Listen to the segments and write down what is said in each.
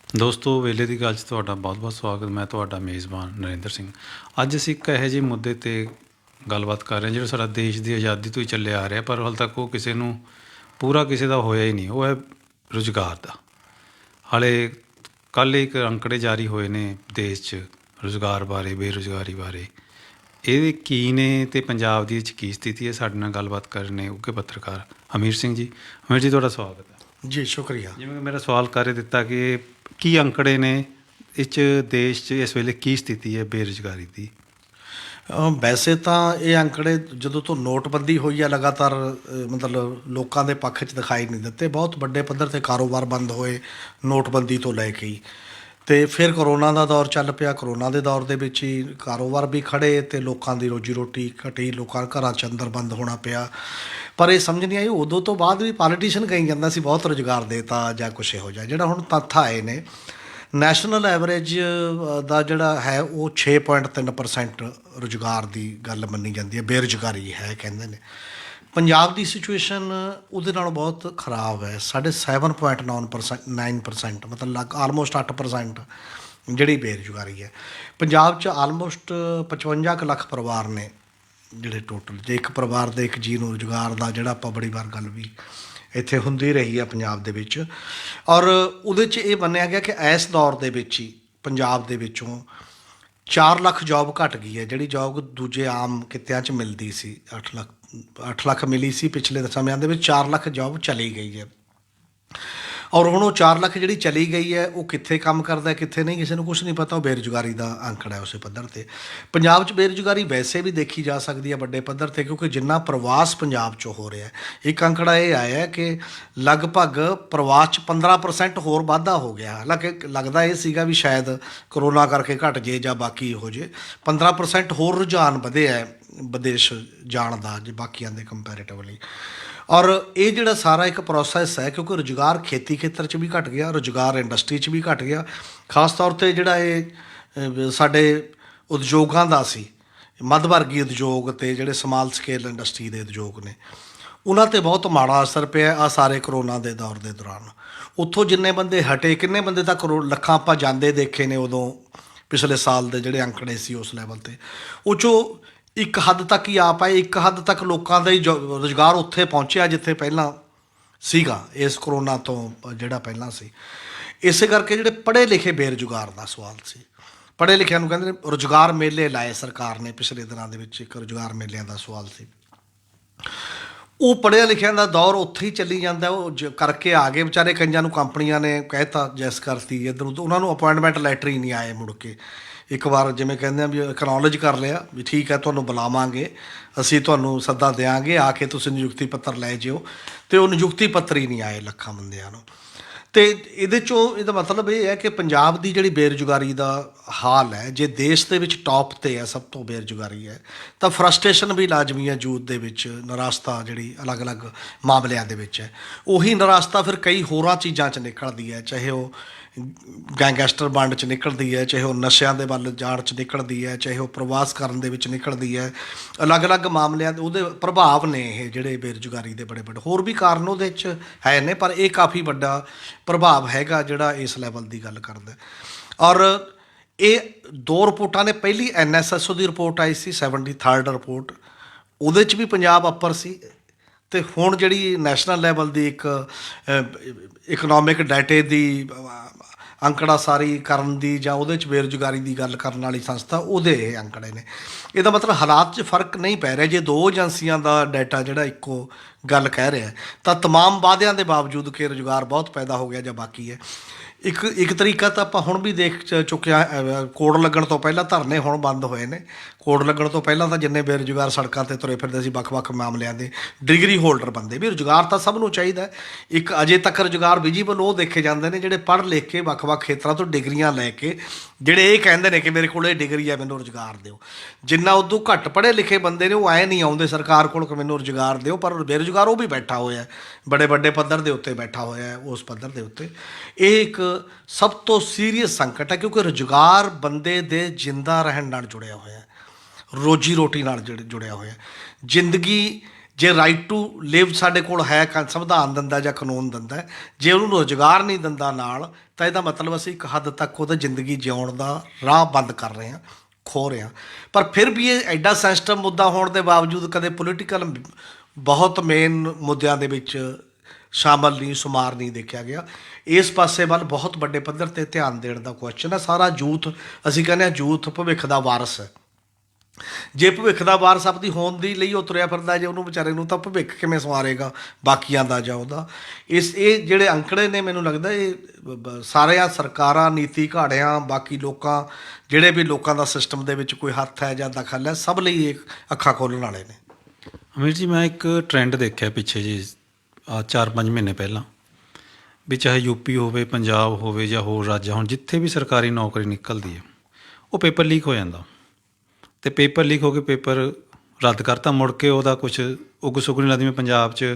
ਦੋਸਤੋ ਵੇਲੇ ਦੀ ਗੱਲ 'ਚ ਤੁਹਾਡਾ ਬਹੁਤ-ਬਹੁਤ ਸਵਾਗਤ। ਮੈਂ ਤੁਹਾਡਾ ਮੇਜ਼ਬਾਨ ਨਰਿੰਦਰ ਸਿੰਘ। ਅੱਜ ਅਸੀਂ ਇੱਕ ਇਹੋ ਜਿਹੇ ਮੁੱਦੇ 'ਤੇ ਗੱਲਬਾਤ ਕਰ ਰਹੇ ਹਾਂ ਜਿਹੜਾ ਸਾਡਾ ਦੇਸ਼ ਦੀ ਆਜ਼ਾਦੀ ਤੋਂ ਹੀ ਚੱਲਿਆ ਆ ਰਿਹਾ, ਪਰ ਹਾਲੇ ਤੱਕ ਉਹ ਕਿਸੇ ਨੂੰ ਪੂਰਾ ਕਿਸੇ ਦਾ ਹੋਇਆ ਹੀ ਨਹੀਂ। ਉਹ ਹੈ ਰੁਜ਼ਗਾਰ ਦਾ। ਹਾਲੇ ਕੱਲ੍ਹ ਇੱਕ ਅੰਕੜੇ ਜਾਰੀ ਹੋਏ ਨੇ ਦੇਸ਼ 'ਚ ਰੁਜ਼ਗਾਰ ਬਾਰੇ, ਬੇਰੁਜ਼ਗਾਰੀ ਬਾਰੇ। ਇਹ ਕੀ ਨੇ ਅਤੇ ਪੰਜਾਬ ਦੀ ਇਹ 'ਚ ਕੀ ਸਥਿਤੀ ਹੈ। ਸਾਡੇ ਨਾਲ ਗੱਲਬਾਤ ਕਰ ਰਹੇ ਨੇ ਉੱਘੇ ਪੱਤਰਕਾਰ ਹਮੀਰ ਸਿੰਘ ਜੀ। ਹਮੀਰ ਜੀ, ਤੁਹਾਡਾ ਸਵਾਗਤ ਹੈ। ਜੀ ਸ਼ੁਕਰੀਆ। ਜਿਵੇਂ ਕਿ ਮੇਰਾ ਸਵਾਲ ਕਰ ਦਿੱਤਾ ਕਿ ਕੀ ਅੰਕੜੇ ਨੇ ਇਹ 'ਚ ਦੇਸ਼ 'ਚ ਇਸ ਵੇਲੇ ਕੀ ਸਥਿਤੀ ਹੈ ਬੇਰੁਜ਼ਗਾਰੀ ਦੀ? ਵੈਸੇ ਤਾਂ ਇਹ ਅੰਕੜੇ ਜਦੋਂ ਤੋਂ ਨੋਟਬੰਦੀ ਹੋਈ ਹੈ ਲਗਾਤਾਰ ਮਤਲਬ ਲੋਕਾਂ ਦੇ ਪੱਖ 'ਚ ਦਿਖਾਈ ਨਹੀਂ ਦਿੱਤੇ। ਬਹੁਤ ਵੱਡੇ ਪੱਧਰ 'ਤੇ ਕਾਰੋਬਾਰ ਬੰਦ ਹੋਏ ਨੋਟਬੰਦੀ ਤੋਂ ਲੈ ਕੇ ਹੀ, ਅਤੇ ਫਿਰ ਕਰੋਨਾ ਦਾ ਦੌਰ ਚੱਲ ਪਿਆ। ਕਰੋਨਾ ਦੇ ਦੌਰ ਦੇ ਵਿੱਚ ਹੀ ਕਾਰੋਬਾਰ ਵੀ ਖੜ੍ਹੇ ਅਤੇ ਲੋਕਾਂ ਦੀ ਰੋਜੀ ਰੋਟੀ ਘਟੀ, ਲੋਕਾਂ ਘਰਾਂ 'ਚ ਅੰਦਰ ਬੰਦ ਹੋਣਾ ਪਿਆ। ਪਰ ਇਹ ਸਮਝ ਨਹੀਂ ਆਈ ਉਦੋਂ ਤੋਂ ਬਾਅਦ ਵੀ ਪੋਲੀਟੀਸ਼ੀਅਨ ਕਹੀ ਜਾਂਦਾ ਸੀ ਬਹੁਤ ਰੁਜ਼ਗਾਰ ਦੇਤਾ ਜਾਂ ਕੁਛ ਇਹੋ ਜਿਹਾ। ਜਿਹੜਾ ਹੁਣ ਤੱਥ ਆਏ ਨੇ, ਨੈਸ਼ਨਲ ਐਵਰੇਜ ਦਾ ਜਿਹੜਾ ਹੈ ਉਹ 6.3% ਰੁਜ਼ਗਾਰ ਦੀ ਗੱਲ ਮੰਨੀ ਜਾਂਦੀ ਹੈ, ਬੇਰੁਜ਼ਗਾਰੀ ਹੈ ਕਹਿੰਦੇ ਨੇ। ਪੰਜਾਬ ਦੀ ਸਿਚੁਏਸ਼ਨ ਉਹਦੇ ਨਾਲ ਬਹੁਤ ਖਰਾਬ ਹੈ। ਸਾਡੇ 7.9% ਮਤਲਬ ਆਲਮੋਸਟ 8% ਜਿਹੜੀ ਬੇਰੁਜ਼ਗਾਰੀ ਹੈ ਪੰਜਾਬ 'ਚ। ਆਲਮੋਸਟ 55 ਕੁ ਲੱਖ ਪਰਿਵਾਰ ਨੇ ਜਿਹੜੇ ਟੋਟਲ, ਜੇ ਇੱਕ ਪਰਿਵਾਰ ਦੇ ਇੱਕ ਜੀਅ ਨੂੰ ਰੁਜ਼ਗਾਰ ਦਾ, ਜਿਹੜਾ ਆਪਾਂ ਬੜੀ ਵਾਰ ਗੱਲ ਵੀ ਇੱਥੇ ਹੁੰਦੀ ਰਹੀ ਹੈ ਪੰਜਾਬ ਦੇ ਵਿੱਚ। ਔਰ ਉਹਦੇ 'ਚ ਇਹ ਮੰਨਿਆ ਗਿਆ ਕਿ ਇਸ ਦੌਰ ਦੇ ਵਿੱਚ ਹੀ ਪੰਜਾਬ ਦੇ ਵਿੱਚੋਂ 4 ਲੱਖ ਜੋਬ ਘਟ ਗਈ ਹੈ। ਜਿਹੜੀ ਜੋਬ ਦੂਜੇ ਆਮ ਕਿੱਤਿਆਂ 'ਚ ਮਿਲਦੀ ਸੀ, 8 ਲੱਖ ਮਿਲੀ ਸੀ ਪਿਛਲੇ ਸਮਿਆਂ ਦੇ ਵਿੱਚ, 4 ਲੱਖ ਜੋਬ ਚਲੀ ਗਈ ਹੈ। ਔਰ ਹੁਣ ਉਹ 4 ਲੱਖ ਜਿਹੜੀ ਚਲੀ ਗਈ ਹੈ ਉਹ ਕਿੱਥੇ ਕੰਮ ਕਰਦਾ, ਕਿੱਥੇ ਨਹੀਂ, ਕਿਸੇ ਨੂੰ ਕੁਛ ਨਹੀਂ ਪਤਾ। ਉਹ ਬੇਰੁਜ਼ਗਾਰੀ ਦਾ ਅੰਕੜਾ ਹੈ ਉਸੇ ਪੱਧਰ 'ਤੇ। ਪੰਜਾਬ 'ਚ ਬੇਰੁਜ਼ਗਾਰੀ ਵੈਸੇ ਵੀ ਦੇਖੀ ਜਾ ਸਕਦੀ ਹੈ ਵੱਡੇ ਪੱਧਰ 'ਤੇ, ਕਿਉਂਕਿ ਜਿੰਨਾ ਪ੍ਰਵਾਸ ਪੰਜਾਬ 'ਚੋਂ ਹੋ ਰਿਹਾ। ਇੱਕ ਅੰਕੜਾ ਇਹ ਆਇਆ ਕਿ ਲਗਭਗ ਪ੍ਰਵਾਸ 'ਚ 15% ਹੋਰ ਵਾਧਾ ਹੋ ਗਿਆ। ਹਾਲਾਂਕਿ ਲੱਗਦਾ ਇਹ ਸੀਗਾ ਵੀ ਸ਼ਾਇਦ ਕਰੋਨਾ ਕਰਕੇ ਘਟ ਜੇ ਜਾਂ ਬਾਕੀ ਹੋ ਜੇ। 15% ਹੋਰ ਰੁਝਾਨ ਵਧਿਆ ਵਿਦੇਸ਼ ਜਾਣ ਦਾ ਜੇ ਬਾਕੀਆਂ ਦੇ ਕੰਪੈਰੇਟਿਵਲੀ। ਔਰ ਇਹ ਜਿਹੜਾ ਸਾਰਾ ਇੱਕ ਪ੍ਰੋਸੈਸ ਹੈ, ਕਿਉਂਕਿ ਰੁਜ਼ਗਾਰ ਖੇਤੀ ਖੇਤਰ 'ਚ ਵੀ ਘਟ ਗਿਆ, ਰੁਜ਼ਗਾਰ ਇੰਡਸਟਰੀ 'ਚ ਵੀ ਘਟ ਗਿਆ। ਖਾਸ ਤੌਰ 'ਤੇ ਜਿਹੜਾ ਇਹ ਸਾਡੇ ਉਦਯੋਗਾਂ ਦਾ ਸੀ, ਮੱਧ ਵਰਗੀ ਉਦਯੋਗ ਅਤੇ ਜਿਹੜੇ ਸਮਾਲ ਸਕੇਲ ਇੰਡਸਟਰੀ ਦੇ ਉਦਯੋਗ ਨੇ, ਉਹਨਾਂ 'ਤੇ ਬਹੁਤ ਮਾੜਾ ਅਸਰ ਪਿਆ ਆ ਸਾਰੇ ਕਰੋਨਾ ਦੇ ਦੌਰ ਦੇ ਦੌਰਾਨ। ਉੱਥੋਂ ਜਿੰਨੇ ਬੰਦੇ ਹਟੇ, ਕਿੰਨੇ ਬੰਦੇ ਤਾਂ ਲੱਖਾਂ ਆਪਾਂ ਜਾਂਦੇ ਦੇਖੇ ਨੇ ਉਦੋਂ, ਪਿਛਲੇ ਸਾਲ ਦੇ ਜਿਹੜੇ ਅੰਕੜੇ ਸੀ ਉਸ ਲੈਵਲ 'ਤੇ। ਉਹ 'ਚੋਂ ਇੱਕ ਹੱਦ ਤੱਕ ਹੀ ਆ ਪਾਏ। ਇੱਕ ਹੱਦ ਤੱਕ ਲੋਕਾਂ ਦਾ ਹੀ ਰੁਜ਼ਗਾਰ ਉੱਥੇ ਪਹੁੰਚਿਆ ਜਿੱਥੇ ਪਹਿਲਾਂ ਸੀਗਾ, ਇਸ ਕਰੋਨਾ ਤੋਂ ਜਿਹੜਾ ਪਹਿਲਾਂ ਸੀ। ਇਸੇ ਕਰਕੇ ਜਿਹੜੇ ਪੜ੍ਹੇ ਲਿਖੇ ਬੇਰੁਜ਼ਗਾਰ ਦਾ ਸਵਾਲ ਸੀ, ਪੜ੍ਹੇ ਲਿਖਿਆਂ ਨੂੰ ਕਹਿੰਦੇ ਨੇ ਰੁਜ਼ਗਾਰ ਮੇਲੇ ਲਾਏ ਸਰਕਾਰ ਨੇ ਪਿਛਲੇ ਦਿਨਾਂ ਦੇ ਵਿੱਚ, ਇੱਕ ਰੁਜ਼ਗਾਰ ਮੇਲਿਆਂ ਦਾ ਸਵਾਲ ਸੀ। ਉਹ ਪੜ੍ਹਿਆ ਲਿਖਿਆਂ ਦਾ ਦੌਰ ਉੱਥੇ ਹੀ ਚੱਲੀ ਜਾਂਦਾ। ਉਹ ਕਰਕੇ ਆ ਗਏ ਵਿਚਾਰੇ, ਕਈਆਂ ਨੂੰ ਕੰਪਨੀਆਂ ਨੇ ਕਹਿਤਾ ਜੈਸ ਕਰਤੀ ਇੱਧਰ ਉੱਧਰ, ਉਹਨਾਂ ਨੂੰ ਅਪੁਆਇੰਟਮੈਂਟ ਲੈਟਰ ਹੀ ਨਹੀਂ ਆਏ ਮੁੜ ਕੇ। ਇੱਕ ਵਾਰ ਜਿਵੇਂ ਕਹਿੰਦੇ ਆ ਵੀ ਐਕਨੋਲਜ ਕਰ ਲਿਆ ਵੀ ਠੀਕ ਹੈ ਤੁਹਾਨੂੰ ਬੁਲਾਵਾਂਗੇ, ਅਸੀਂ ਤੁਹਾਨੂੰ ਸੱਦਾ ਦਿਆਂਗੇ, ਆ ਕੇ ਤੁਸੀਂ ਨਿਯੁਕਤੀ ਪੱਤਰ ਲੈ ਜਿਓ, ਅਤੇ ਉਹ ਨਿਯੁਕਤੀ ਪੱਤਰ ਹੀ ਨਹੀਂ ਆਏ ਲੱਖਾਂ ਬੰਦਿਆਂ ਨੂੰ। ਅਤੇ ਇਹਦੇ 'ਚੋਂ ਇਹਦਾ ਮਤਲਬ ਇਹ ਹੈ ਕਿ ਪੰਜਾਬ ਦੀ ਜਿਹੜੀ ਬੇਰੁਜ਼ਗਾਰੀ ਦਾ ਹਾਲ ਹੈ, ਜੇ ਦੇਸ਼ ਦੇ ਵਿੱਚ ਟੌਪ 'ਤੇ ਹੈ, ਸਭ ਤੋਂ ਬੇਰੁਜ਼ਗਾਰੀ ਹੈ, ਤਾਂ ਫਰਸਟ੍ਰੇਸ਼ਨ ਵੀ ਲਾਜ਼ਮੀ ਹੈ ਯੂਥ ਦੇ ਵਿੱਚ। ਨਿਰਾਸ਼ਤਾ ਜਿਹੜੀ ਅਲੱਗ-ਅਲੱਗ ਮਾਮਲਿਆਂ ਦੇ ਵਿੱਚ ਹੈ, ਉਹੀ ਨਿਰਾਸ਼ਤਾ ਫਿਰ ਕਈ ਹੋਰਾਂ ਚੀਜ਼ਾਂ 'ਚ ਨਿਕਲਦੀ ਹੈ। ਚਾਹੇ ਉਹ ਗੈਂਗਸਟਰ ਵੰਡ 'ਚ ਨਿਕਲਦੀ ਹੈ, ਚਾਹੇ ਉਹ ਨਸ਼ਿਆਂ ਦੇ ਵੱਲ ਜਾਣ 'ਚ ਨਿਕਲਦੀ ਹੈ, ਚਾਹੇ ਉਹ ਪ੍ਰਵਾਸ ਕਰਨ ਦੇ ਵਿੱਚ ਨਿਕਲਦੀ ਹੈ। ਅਲੱਗ-ਅਲੱਗ ਮਾਮਲਿਆਂ ਦੇ ਉਹਦੇ ਪ੍ਰਭਾਵ ਨੇ ਇਹ ਜਿਹੜੇ ਬੇਰੁਜ਼ਗਾਰੀ ਦੇ ਬੜੇ ਬੜੇ। ਹੋਰ ਵੀ ਕਾਰਨ ਉਹਦੇ 'ਚ ਹੈ ਨੇ, ਪਰ ਇਹ ਕਾਫੀ ਵੱਡਾ ਪ੍ਰਭਾਵ ਹੈਗਾ ਜਿਹੜਾ ਇਸ ਲੈਵਲ ਦੀ ਗੱਲ ਕਰਦਾ। ਔਰ ਇਹ 2 ਰਿਪੋਰਟਾਂ ਨੇ, ਪਹਿਲੀ NSSO ਦੀ ਰਿਪੋਰਟ ਆਈ ਸੀ 73rd ਰਿਪੋਰਟ, ਉਹਦੇ 'ਚ ਵੀ ਪੰਜਾਬ ਅੱਪਰ ਸੀ। ਅਤੇ ਹੁਣ ਜਿਹੜੀ ਨੈਸ਼ਨਲ ਲੈਵਲ ਦੀ ਇੱਕ ਇਕਨੋਮਿਕ ਡਾਟੇ ਦੀ ਅੰਕੜਾ ਸਾਰੀ ਕਰਨ ਦੀ ਜਾਂ ਉਹਦੇ 'ਚ ਬੇਰੁਜ਼ਗਾਰੀ ਦੀ ਗੱਲ ਕਰਨ ਵਾਲੀ ਸੰਸਥਾ, ਉਹਦੇ ਇਹ ਅੰਕੜੇ ਨੇ। ਇਹਦਾ ਮਤਲਬ ਹਾਲਾਤ 'ਚ ਫਰਕ ਨਹੀਂ ਪੈ ਰਿਹਾ। ਜੇ 2 ਏਜੰਸੀਆਂ ਦਾ ਡਾਟਾ ਜਿਹੜਾ ਇੱਕੋ ਗੱਲ ਕਹਿ ਰਿਹਾ, ਤਾਂ ਤਮਾਮ ਵਾਅਦਿਆਂ ਦੇ ਬਾਵਜੂਦ ਕਿ ਰੁਜ਼ਗਾਰ ਬਹੁਤ ਪੈਦਾ ਹੋ ਗਿਆ ਜਾਂ ਬਾਕੀ ਹੈ। ਇੱਕ ਤਰੀਕਾ ਤਾਂ ਆਪਾਂ ਹੁਣ ਵੀ ਦੇਖ ਚੁੱਕਿਆ, ਕੋਡ ਲੱਗਣ ਤੋਂ ਪਹਿਲਾਂ ਧਰਨੇ ਹੁਣ ਬੰਦ ਹੋਏ ਨੇ। ਕੋਡ ਲੱਗਣ ਤੋਂ ਪਹਿਲਾਂ ਤਾਂ ਜਿੰਨੇ ਬੇਰੁਜ਼ਗਾਰ ਸੜਕਾਂ 'ਤੇ ਤੁਰੇ ਫਿਰਦੇ ਸੀ ਵੱਖ-ਵੱਖ ਮਾਮਲਿਆਂ ਦੇ ਡਿਗਰੀ ਹੋਲਡਰ ਬੰਦੇ, ਵੀ ਰੁਜ਼ਗਾਰ ਤਾਂ ਸਭ ਨੂੰ ਚਾਹੀਦਾ। ਇੱਕ ਅਜੇ ਤੱਕ ਰੁਜ਼ਗਾਰ ਵਿਜੀਬਲ ਉਹ ਦੇਖੇ ਜਾਂਦੇ ਨੇ ਜਿਹੜੇ ਪੜ੍ਹ ਲਿਖ ਕੇ ਵੱਖ-ਵੱਖ ਖੇਤਰਾਂ ਤੋਂ ਡਿਗਰੀਆਂ ਲੈ ਕੇ, ਜਿਹੜੇ ਇਹ ਕਹਿੰਦੇ ਨੇ ਕਿ ਮੇਰੇ ਕੋਲ ਇਹ ਡਿਗਰੀ ਹੈ, ਮੈਨੂੰ ਰੁਜ਼ਗਾਰ ਦਿਓ। ਜਿੰਨਾ ਉਦੋਂ ਘੱਟ ਪੜ੍ਹੇ ਲਿਖੇ ਬੰਦੇ ਨੇ ਉਹ ਐਂ ਨਹੀਂ ਆਉਂਦੇ ਸਰਕਾਰ ਕੋਲ ਕਿ ਮੈਨੂੰ ਰੁਜ਼ਗਾਰ ਦਿਓ, ਪਰ ਬੇਰੁਜ਼ਗਾਰ ਉਹ ਵੀ ਬੈਠਾ ਹੋਇਆ, ਬੜੇ ਵੱਡੇ ਪੱਧਰ ਦੇ ਉੱਤੇ ਬੈਠਾ ਹੋਇਆ ਉਸ ਪੱਧਰ ਦੇ ਉੱਤੇ। ਇਹ ਇੱਕ ਸਭ ਤੋਂ ਸੀਰੀਅਸ ਸੰਕਟ ਹੈ, ਕਿਉਂਕਿ ਰੁਜ਼ਗਾਰ ਬੰਦੇ ਦੇ ਜਿੰਦਾ ਰਹਿਣ ਨਾਲ ਜੁੜਿਆ ਹੋਇਆ, ਰੋਜੀ ਰੋਟੀ ਨਾਲ ਜੁੜਿਆ ਹੋਇਆ। ਜ਼ਿੰਦਗੀ ਜੇ ਰਾਈਟ ਟੂ ਲਿਵ ਸਾਡੇ ਕੋਲ ਹੈ, ਸੰਵਿਧਾਨ ਦਿੰਦਾ ਜਾਂ ਕਾਨੂੰਨ ਦਿੰਦਾ, ਜੇ ਉਹਨੂੰ ਰੁਜ਼ਗਾਰ ਨਹੀਂ ਦਿੰਦਾ ਨਾਲ, ਤਾਂ ਇਹਦਾ ਮਤਲਬ ਅਸੀਂ ਇੱਕ ਹੱਦ ਤੱਕ ਉਹਦਾ ਜ਼ਿੰਦਗੀ ਜਿਉਣ ਦਾ ਰਾਹ ਬੰਦ ਕਰ ਰਹੇ ਹਾਂ, ਖੋ ਰਹੇ ਹਾਂ। ਪਰ ਫਿਰ ਵੀ ਇਹ ਐਡਾ ਸੈਂਸਿਟਿਵ ਮੁੱਦਾ ਹੋਣ ਦੇ ਬਾਵਜੂਦ ਕਦੇ ਪੋਲੀਟੀਕਲ ਬਹੁਤ ਮੇਨ ਮੁੱਦਿਆਂ ਦੇ ਵਿੱਚ ਸ਼ਾਮਲ ਨਹੀਂ, ਸ਼ੁਮਾਰ ਨਹੀਂ ਦੇਖਿਆ ਗਿਆ। ਇਸ ਪਾਸੇ ਵੱਲ ਬਹੁਤ ਵੱਡੇ ਪੱਧਰ 'ਤੇ ਧਿਆਨ ਦੇਣ ਦਾ ਕੁਐਸਚਨ ਹੈ। ਸਾਰਾ ਯੂਥ, ਅਸੀਂ ਕਹਿੰਦੇ ਹਾਂ ਯੂਥ ਭਵਿੱਖ ਦਾ ਵਾਰਸ ਹੈ। ਜੇ ਭਵਿੱਖ ਦਾ ਵਾਰਸ ਆਪਣੀ ਹੋਣ ਦੀ ਲਈ ਉਹ ਤੁਰਿਆ ਫਿਰਦਾ, ਜੇ ਉਹਨੂੰ ਵਿਚਾਰੇ ਨੂੰ ਤਾਂ ਭਵਿੱਖ ਕਿਵੇਂ ਸੰਵਾਰੇਗਾ ਬਾਕੀਆਂ ਦਾ ਜਾਂ ਉਹਦਾ। ਇਹ ਜਿਹੜੇ ਅੰਕੜੇ ਨੇ, ਮੈਨੂੰ ਲੱਗਦਾ ਇਹ ਸਾਰੀਆਂ ਸਰਕਾਰਾਂ, ਨੀਤੀ ਘਾੜਿਆਂ, ਬਾਕੀ ਲੋਕਾਂ, ਜਿਹੜੇ ਵੀ ਲੋਕਾਂ ਦਾ ਸਿਸਟਮ ਦੇ ਵਿੱਚ ਕੋਈ ਹੱਥ ਹੈ ਜਾਂ ਦਖਲ ਹੈ, ਸਭ ਲਈ ਇਹ ਅੱਖਾਂ ਖੋਲ੍ਹਣ ਵਾਲੇ ਨੇ। ਅਮੀਰ ਜੀ, ਮੈਂ ਇੱਕ ਟਰੈਂਡ ਦੇਖਿਆ ਪਿੱਛੇ ਜੀ 4-5 ਮਹੀਨੇ ਪਹਿਲਾਂ, ਵੀ ਚਾਹੇ ਯੂਪੀ ਹੋਵੇ, ਪੰਜਾਬ ਹੋਵੇ ਜਾਂ ਹੋਰ ਰਾਜ, ਹੁਣ ਜਿੱਥੇ ਵੀ ਸਰਕਾਰੀ ਨੌਕਰੀ ਨਿਕਲਦੀ ਹੈ ਉਹ ਪੇਪਰ ਲੀਕ ਹੋ ਜਾਂਦਾ, ਅਤੇ ਪੇਪਰ ਲੀਕ ਹੋ ਕੇ ਪੇਪਰ ਰੱਦ ਕਰਤਾ। ਮੁੜ ਕੇ ਉਹਦਾ ਕੁਛ ਉੱਗ ਸੁੱਗ ਨਹੀਂ ਲੱਗਦੀ। ਮੈਂ ਪੰਜਾਬ 'ਚ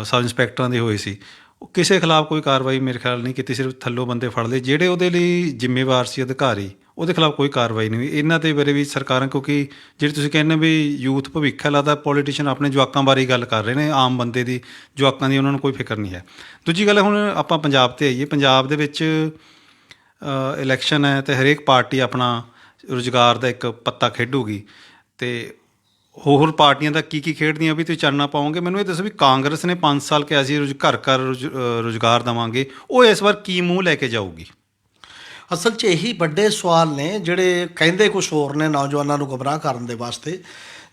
ਸਬ ਇੰਸਪੈਕਟਰਾਂ ਦੇ ਹੋਏ ਸੀ, ਉਹ ਕਿਸੇ ਖਿਲਾਫ ਕੋਈ ਕਾਰਵਾਈ ਮੇਰੇ ਖਿਆਲ ਨਹੀਂ ਕੀਤੀ, ਸਿਰਫ ਥੱਲੋਂ ਬੰਦੇ ਫੜ ਲਏ। ਜਿਹੜੇ ਉਹਦੇ ਲਈ ਜ਼ਿੰਮੇਵਾਰ ਸੀ ਅਧਿਕਾਰੀ, ਉਹਦੇ ਖਿਲਾਫ ਕੋਈ ਕਾਰਵਾਈ ਨਹੀਂ ਹੋਈ। ਇਹਨਾਂ ਦੇ ਬਾਰੇ ਵੀ ਸਰਕਾਰਾਂ, ਕਿਉਂਕਿ ਜਿਹੜੀ ਤੁਸੀਂ ਕਹਿੰਦੇ ਵੀ ਯੂਥ ਭਵਿੱਖ ਹੈ, ਲੱਗਦਾ ਪੋਲੀਟੀਸ਼ੀਅਨ ਆਪਣੇ ਜਵਾਕਾਂ ਬਾਰੇ ਹੀ ਗੱਲ ਕਰ ਰਹੇ ਨੇ, ਆਮ ਬੰਦੇ ਦੀ, ਜਵਾਕਾਂ ਦੀ ਉਹਨਾਂ ਨੂੰ ਕੋਈ ਫਿਕਰ ਨਹੀਂ ਹੈ। ਦੂਜੀ ਗੱਲ, ਹੁਣ ਆਪਾਂ ਪੰਜਾਬ 'ਤੇ ਆਈਏ। ਪੰਜਾਬ ਦੇ ਵਿੱਚ ਇਲੈਕਸ਼ਨ ਹੈ ਅਤੇ ਹਰੇਕ ਪਾਰਟੀ ਆਪਣਾ ਰੁਜ਼ਗਾਰ ਦਾ ਇੱਕ ਪੱਤਾ ਖੇਡੂਗੀ, ਅਤੇ ਹੋਰ ਪਾਰਟੀਆਂ ਦਾ ਕੀ ਖੇਡਦੀਆਂ ਵੀ ਤੁਸੀਂ ਚਾਨਣਾ ਪਾਓਗੇ। ਮੈਨੂੰ ਇਹ ਦੱਸੋ ਵੀ ਕਾਂਗਰਸ ਨੇ 5 ਸਾਲ ਕਿਹਾ ਸੀ ਘਰ ਘਰ ਰੁਜ਼ਗਾਰ ਦੇਵਾਂਗੇ, ਉਹ ਇਸ ਵਾਰ ਕੀ ਮੂੰਹ ਲੈ ਕੇ ਜਾਊਗੀ? ਅਸਲ 'ਚ ਇਹੀ ਵੱਡੇ ਸਵਾਲ ਨੇ ਜਿਹੜੇ ਕਹਿੰਦੇ ਕੁਛ ਹੋਰ ਨੇ ਨੌਜਵਾਨਾਂ ਨੂੰ ਗੁੰਮਰਾਹ ਕਰਨ ਦੇ ਵਾਸਤੇ।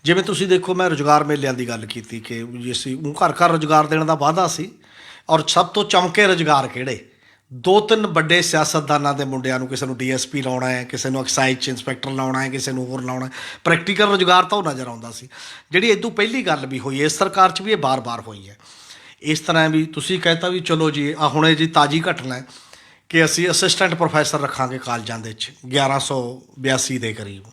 ਜਿਵੇਂ ਤੁਸੀਂ ਦੇਖੋ, ਮੈਂ ਰੁਜ਼ਗਾਰ ਮੇਲਿਆਂ ਦੀ ਗੱਲ ਕੀਤੀ ਕਿ ਅਸੀਂ ਘਰ ਘਰ ਰੁਜ਼ਗਾਰ ਦੇਣ ਦਾ ਵਾਅਦਾ ਸੀ, ਔਰ ਸਭ ਤੋਂ ਚਮਕੇ ਰੁਜ਼ਗਾਰ ਕਿਹੜੇ? 2-3 ਵੱਡੇ ਸਿਆਸਤਦਾਨਾਂ ਦੇ ਮੁੰਡਿਆਂ ਨੂੰ, ਕਿਸੇ ਨੂੰ DSP ਲਾਉਣਾ ਹੈ, ਕਿਸੇ ਨੂੰ ਐਕਸਾਈਜ਼ 'ਚ ਇੰਸਪੈਕਟਰ ਲਾਉਣਾ ਹੈ, ਕਿਸੇ ਨੂੰ ਹੋਰ ਲਾਉਣਾ ਹੈ। ਪ੍ਰੈਕਟੀਕਲ ਰੁਜ਼ਗਾਰ ਤਾਂ ਉਹ ਨਜ਼ਰ ਆਉਂਦਾ ਸੀ। ਜਿਹੜੀ ਇਦੋਂ ਪਹਿਲੀ ਗੱਲ ਵੀ ਹੋਈ, ਇਸ ਸਰਕਾਰ 'ਚ ਵੀ ਇਹ ਬਾਰ-ਬਾਰ ਹੋਈ ਹੈ। ਇਸ ਤਰ੍ਹਾਂ ਵੀ ਤੁਸੀਂ ਕਹਿਤਾ ਵੀ ਚਲੋ ਜੀ, ਹੁਣੇ ਜੀ ਤਾਜ਼ੀ ਘਟਨਾ ਹੈ ਕਿ ਅਸੀਂ ਅਸਿਸਟੈਂਟ ਪ੍ਰੋਫੈਸਰ ਰੱਖਾਂਗੇ ਕਾਲਜਾਂ ਦੇ ਵਿੱਚ 1182 ਦੇ ਕਰੀਬ।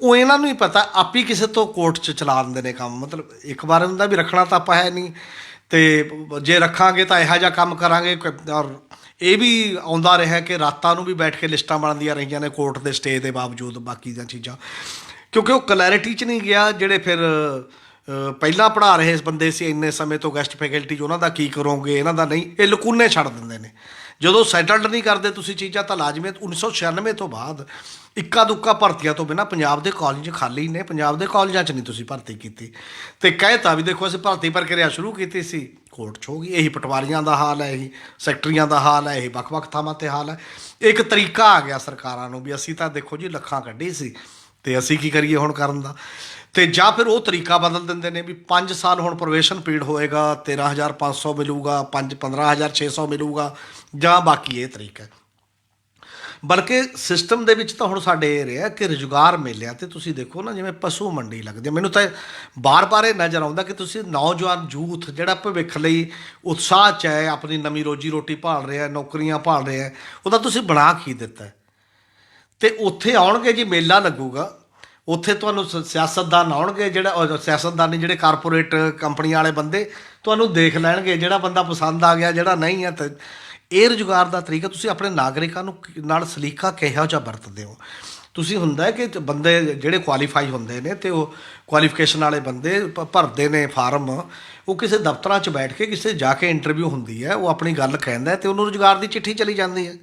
ਉਹ ਇਹਨਾਂ ਨੂੰ ਹੀ ਪਤਾ, ਆਪ ਹੀ ਕਿਸੇ ਤੋਂ ਕੋਰਟ 'ਚ ਚਲਾ ਦਿੰਦੇ ਨੇ ਕੰਮ। ਮਤਲਬ ਇੱਕ ਵਾਰ ਹੁੰਦਾ ਵੀ ਰੱਖਣਾ ਤਾਂ ਆਪਾਂ ਹੈ ਨਹੀਂ, ਅਤੇ ਜੇ ਰੱਖਾਂਗੇ ਤਾਂ ਇਹੋ ਜਿਹਾ ਕੰਮ ਕਰਾਂਗੇ। ਔਰ ਇਹ ਵੀ ਆਉਂਦਾ ਰਿਹਾ ਕਿ ਰਾਤਾਂ ਨੂੰ ਵੀ ਬੈਠ ਕੇ ਲਿਸਟਾਂ ਬਣਦੀਆਂ ਰਹੀਆਂ ਨੇ ਕੋਰਟ ਦੇ ਸਟੇ ਦੇ ਬਾਵਜੂਦ, ਬਾਕੀ ਦੀਆਂ ਚੀਜ਼ਾਂ, ਕਿਉਂਕਿ ਉਹ ਕਲੈਰਿਟੀ 'ਚ ਨਹੀਂ ਗਿਆ। ਜਿਹੜੇ ਫਿਰ ਪਹਿਲਾਂ ਪੜ੍ਹਾ ਰਹੇ ਬੰਦੇ ਸੀ ਇੰਨੇ ਸਮੇਂ ਤੋਂ ਗੈਸਟ ਫੈਕਲਟੀ 'ਚ, ਉਹਨਾਂ ਦਾ ਕੀ ਕਰੋਗੇ, ਇਹਨਾਂ ਦਾ ਨਹੀਂ, ਇਹ ਲਕੂਨੇ ਛੱਡ ਦਿੰਦੇ ਨੇ। ਜਦੋਂ ਸੈਟਲਡ ਨਹੀਂ ਕਰਦੇ ਤੁਸੀਂ ਚੀਜ਼ਾਂ, ਤਾਂ ਲਾਜ਼ਮੀ 1996 ਤੋਂ ਬਾਅਦ ਇੱਕਾ ਦੁੱਕਾ ਭਰਤੀਆਂ ਤੋਂ ਬਿਨਾਂ ਪੰਜਾਬ ਦੇ ਕਾਲਜ ਖਾਲੀ ਨੇ। ਪੰਜਾਬ ਦੇ ਕਾਲਜਾਂ 'ਚ ਨਹੀਂ ਤੁਸੀਂ ਭਰਤੀ ਕੀਤੀ, ਅਤੇ ਕਹਿਤਾ ਵੀ ਦੇਖੋ ਅਸੀਂ ਭਰਤੀ ਪ੍ਰਕਿਰਿਆ ਸ਼ੁਰੂ ਕੀਤੀ ਸੀ, ਕੋਰਟ 'ਚ ਹੋ ਗਈ। ਇਹੀ ਪਟਵਾਰੀਆਂ ਦਾ ਹਾਲ ਹੈ, ਇਹੀ ਸੈਕਟਰੀਆਂ ਦਾ ਹਾਲ ਹੈ, ਇਹ ਵੱਖ-ਵੱਖ ਥਾਵਾਂ 'ਤੇ ਹਾਲ ਹੈ। ਇੱਕ ਤਰੀਕਾ ਆ ਗਿਆ ਸਰਕਾਰਾਂ ਨੂੰ ਵੀ ਅਸੀਂ ਤਾਂ ਦੇਖੋ ਜੀ ਲੱਖਾਂ ਕੱਢੀ ਸੀ, ਅਤੇ ਅਸੀਂ ਕੀ ਕਰੀਏ ਹੁਣ ਕਰਨ ਦਾ। ਅਤੇ ਜਾਂ ਫਿਰ ਉਹ ਤਰੀਕਾ ਬਦਲ ਦਿੰਦੇ ਨੇ ਵੀ 5 ਸਾਲ ਹੁਣ ਪ੍ਰੋਬੇਸ਼ਨ ਪੀਰੀਅਡ ਹੋਏਗਾ, 13,500 ਮਿਲੂਗਾ, 15,600 ਮਿਲੂਗਾ, ਜਾਂ ਬਾਕੀ ਇਹ ਤਰੀਕਾ। ਬਲਕਿ ਸਿਸਟਮ ਦੇ ਵਿੱਚ ਤਾਂ ਹੁਣ ਸਾਡੇ ਇਹ ਰਿਹਾ ਕਿ ਰੁਜ਼ਗਾਰ ਮੇਲਿਆਂ 'ਤੇ ਤੁਸੀਂ ਦੇਖੋ ਨਾ, ਜਿਵੇਂ ਪਸ਼ੂ ਮੰਡੀ ਲੱਗਦੀ ਹੈ। ਮੈਨੂੰ ਤਾਂ ਬਾਰ-ਬਾਰ ਇਹ ਨਜ਼ਰ ਆਉਂਦਾ ਕਿ ਤੁਸੀਂ ਨੌਜਵਾਨ ਯੂਥ ਜਿਹੜਾ ਭਵਿੱਖ ਲਈ ਉਤਸ਼ਾਹ 'ਚ ਹੈ, ਆਪਣੀ ਨਵੀਂ ਰੋਜੀ ਰੋਟੀ ਭਾਲ ਰਿਹਾ, ਨੌਕਰੀਆਂ ਭਾਲ ਰਿਹਾ, ਉਹਦਾ ਤੁਸੀਂ ਬਣਾ ਕੀ ਦਿੱਤਾ। ਅਤੇ ਉੱਥੇ ਆਉਣਗੇ ਜੀ, ਮੇਲਾ ਲੱਗੂਗਾ, ਉੱਥੇ ਤੁਹਾਨੂੰ ਸਿਆਸਤਦਾਨ ਆਉਣਗੇ, ਜਿਹੜਾ ਸਿਆਸਤਦਾਨੀ ਜਿਹੜੇ ਕਾਰਪੋਰੇਟ ਕੰਪਨੀਆਂ ਵਾਲੇ ਬੰਦੇ ਤੁਹਾਨੂੰ ਦੇਖ ਲੈਣਗੇ, ਜਿਹੜਾ ਬੰਦਾ ਪਸੰਦ ਆ ਗਿਆ, ਜਿਹੜਾ ਨਹੀਂ ਹੈ। ਤਾਂ ਇਹ ਰੁਜ਼ਗਾਰ ਦਾ ਤਰੀਕਾ, ਤੁਸੀਂ ਆਪਣੇ ਨਾਗਰਿਕਾਂ ਨੂੰ ਨਾਲ ਸਲੀਕਾ ਕਿਹੋ ਜਿਹਾ ਵਰਤਦੇ ਹੋ। ਤੁਸੀਂ ਹੁੰਦਾ ਹੈ ਕਿ ਬੰਦੇ ਜਿਹੜੇ ਕੁਆਲੀਫਾਈ ਹੁੰਦੇ ਨੇ, ਅਤੇ ਉਹ ਕੁਆਲੀਫਿਕੇਸ਼ਨ ਵਾਲੇ ਬੰਦੇ ਭਰਦੇ ਨੇ ਫਾਰਮ, ਉਹ ਕਿਸੇ ਦਫ਼ਤਰਾਂ 'ਚ ਬੈਠ ਕੇ ਕਿਸੇ ਜਾ ਕੇ ਇੰਟਰਵਿਊ ਹੁੰਦੀ ਹੈ, ਉਹ ਆਪਣੀ ਗੱਲ ਕਹਿੰਦਾ ਅਤੇ ਉਹਨੂੰ ਰੁਜ਼ਗਾਰ ਦੀ ਚਿੱਠੀ ਚਲੀ ਜਾਂਦੀ ਹੈ।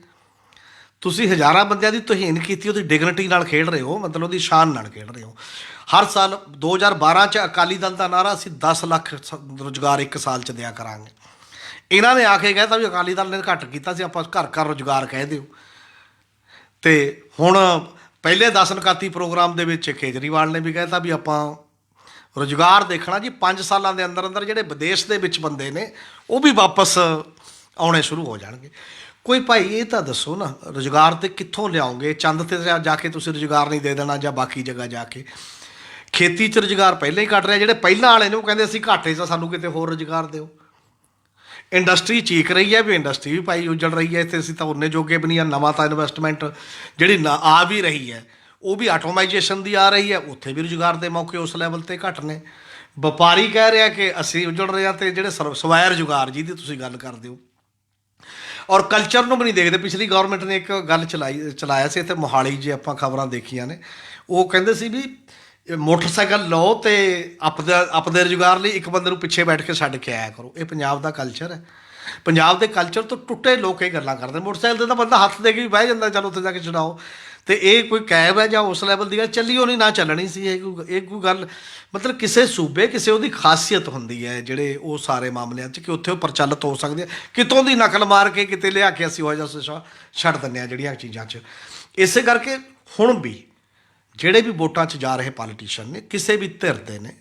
ਤੁਸੀਂ ਹਜ਼ਾਰਾਂ ਬੰਦਿਆਂ ਦੀ ਤੋਹੀਨ ਕੀਤੀ, ਉਹਦੀ ਡਿਗਨਿਟੀ ਨਾਲ ਖੇਡ ਰਹੇ ਹੋ, ਮਤਲਬ ਉਹਦੀ ਸ਼ਾਨ ਨਾਲ ਖੇਡ ਰਹੇ ਹੋ। ਹਰ ਸਾਲ 2012 'ਚ ਅਕਾਲੀ ਦਲ ਦਾ ਨਾਅਰਾ ਸੀ 10 ਲੱਖ ਰੁਜ਼ਗਾਰ 1 ਸਾਲ 'ਚ ਦਿਆ ਕਰਾਂਗੇ। ਇਹਨਾਂ ਨੇ ਆ ਕੇ ਕਹਿਤਾ ਵੀ ਅਕਾਲੀ ਦਲ ਨੇ ਘੱਟ ਕੀਤਾ ਸੀ, ਆਪਾਂ ਘਰ ਘਰ ਰੁਜ਼ਗਾਰ ਕਹਿ ਦਿਓ। ਅਤੇ ਹੁਣ ਪਹਿਲੇ 10 ਨਕਾਤੀ ਪ੍ਰੋਗਰਾਮ ਦੇ ਵਿੱਚ ਕੇਜਰੀਵਾਲ ਨੇ ਵੀ ਕਹਿਤਾ ਵੀ ਆਪਾਂ ਰੁਜ਼ਗਾਰ ਦੇਖਣਾ ਜੀ 5 ਸਾਲਾਂ ਦੇ ਅੰਦਰ ਅੰਦਰ। ਜਿਹੜੇ ਵਿਦੇਸ਼ ਦੇ ਵਿੱਚ ਬੰਦੇ ਨੇ ਉਹ ਵੀ ਵਾਪਸ ਆਉਣੇ ਸ਼ੁਰੂ ਹੋ ਜਾਣਗੇ। ਕੋਈ ਭਾਈ ਇਹ ਤਾਂ ਦੱਸੋ ਨਾ, ਰੁਜ਼ਗਾਰ ਤੇ ਕਿੱਥੋਂ ਲਿਆਓਗੇ? ਚੰਦ 'ਤੇ ਜਾ ਕੇ ਤੁਸੀਂ ਰੁਜ਼ਗਾਰ ਨਹੀਂ ਦੇ ਦੇਣਾ, ਜਾਂ ਬਾਕੀ ਜਗ੍ਹਾ ਜਾ ਕੇ। ਖੇਤੀ 'ਚ ਰੁਜ਼ਗਾਰ ਪਹਿਲਾਂ ਹੀ ਘੱਟ ਰਿਹਾ। ਜਿਹੜੇ ਪਹਿਲਾਂ ਵਾਲੇ ਨੇ ਉਹ ਕਹਿੰਦੇ ਅਸੀਂ ਘਾਟੇ 'ਚ, ਸਾਨੂੰ ਕਿਤੇ ਹੋਰ ਰੁਜ਼ਗਾਰ ਦਿਓ। ਇੰਡਸਟਰੀ ਚੀਕ ਰਹੀ ਹੈ ਵੀ ਇੰਡਸਟਰੀ ਵੀ ਭਾਈ ਉੱਜੜ ਰਹੀ ਹੈ, ਇੱਥੇ ਅਸੀਂ ਤਾਂ ਉਨੇ ਜੋਗੇ ਵੀ ਨਹੀਂ ਆ। ਨਵਾਂ ਤਾਂ ਇਨਵੈਸਟਮੈਂਟ ਜਿਹੜੀ ਨਾ ਆ ਵੀ ਰਹੀ ਹੈ, ਉਹ ਵੀ ਆਟੋਮਾਈਜੇਸ਼ਨ ਦੀ ਆ ਰਹੀ ਹੈ, ਉੱਥੇ ਵੀ ਰੁਜ਼ਗਾਰ ਦੇ ਮੌਕੇ ਉਸ ਲੈਵਲ 'ਤੇ ਘੱਟ ਨੇ। ਵਪਾਰੀ ਕਹਿ ਰਿਹਾ ਕਿ ਅਸੀਂ ਉੱਜੜ ਰਹੇ ਹਾਂ, ਅਤੇ ਜਿਹੜੇ ਸਵੈ ਰੁਜ਼ਗਾਰ ਜਿਹਦੀ ਤੁਸੀਂ ਗੱਲ ਕਰਦੇ ਹੋ, ਔਰ ਕਲਚਰ ਨੂੰ ਵੀ ਨਹੀਂ ਦੇਖਦੇ। ਪਿਛਲੀ ਗੌਰਮੈਂਟ ਨੇ ਇੱਕ ਗੱਲ ਚਲਾਇਆ ਸੀ ਇੱਥੇ ਮੋਹਾਲੀ, ਜੇ ਆਪਾਂ ਖਬਰਾਂ ਦੇਖੀਆਂ ਨੇ, ਉਹ ਕਹਿੰਦੇ ਸੀ ਵੀ ਇਹ ਮੋਟਰਸਾਈਕਲ ਲਓ ਤੇ ਆਪਦੇ ਰੁਜ਼ਗਾਰ ਲਈ ਇੱਕ ਬੰਦੇ ਨੂੰ ਪਿੱਛੇ ਬੈਠ ਕੇ ਛੱਡ ਕੇ ਆਇਆ ਕਰੋ। ਇਹ ਪੰਜਾਬ ਦਾ ਕਲਚਰ ਹੈ। ਪੰਜਾਬ ਦੇ ਕਲਚਰ ਤੋਂ ਟੁੱਟੇ ਲੋਕ ਇਹ ਗੱਲਾਂ ਕਰਦੇ। ਮੋਟਰਸਾਈਕਲ 'ਤੇ ਤਾਂ ਬੰਦਾ ਹੱਥ ਦੇ ਕੇ ਵੀ ਬਹਿ ਜਾਂਦਾ, ਚਲੋ ਉੱਥੇ ਜਾ ਕੇ ਚੜਾਓ। ਅਤੇ ਇਹ ਕੋਈ ਕੈਬ ਹੈ ਜਾਂ ਉਸ ਲੈਵਲ ਦੀ ਗੱਲ ਚੱਲੀ, ਉਹ ਨਹੀਂ ਨਾ ਚੱਲਣੀ ਸੀ। ਇਹ ਕੋਈ ਗੱਲ ਮਤਲਬ ਕਿਸੇ ਸੂਬੇ ਕਿਸੇ ਉਹਦੀ ਖਾਸੀਅਤ ਹੁੰਦੀ ਹੈ ਜਿਹੜੇ ਉਹ ਸਾਰੇ ਮਾਮਲਿਆਂ 'ਚ ਕਿ ਉੱਥੇ ਉਹ ਪ੍ਰਚਲਿਤ ਹੋ ਸਕਦੇ ਆ। ਕਿਤੋਂ ਦੀ ਨਕਲ ਮਾਰ ਕੇ ਕਿਤੇ ਲਿਆ ਕੇ ਅਸੀਂ ਉਹ ਜਿਹਾ ਸਿਸ਼ਾ ਛੱਡ ਦਿੰਦੇ ਹਾਂ ਜਿਹੜੀਆਂ ਚੀਜ਼ਾਂ 'ਚ। ਇਸੇ ਕਰਕੇ ਹੁਣ ਵੀ ਜਿਹੜੇ ਵੀ ਵੋਟਾਂ 'ਚ ਜਾ ਰਹੇ ਪੋਲੀਟੀਸ਼ੀਅਨ ਨੇ, ਕਿਸੇ ਵੀ ਧਿਰ ਦੇ ਨੇ,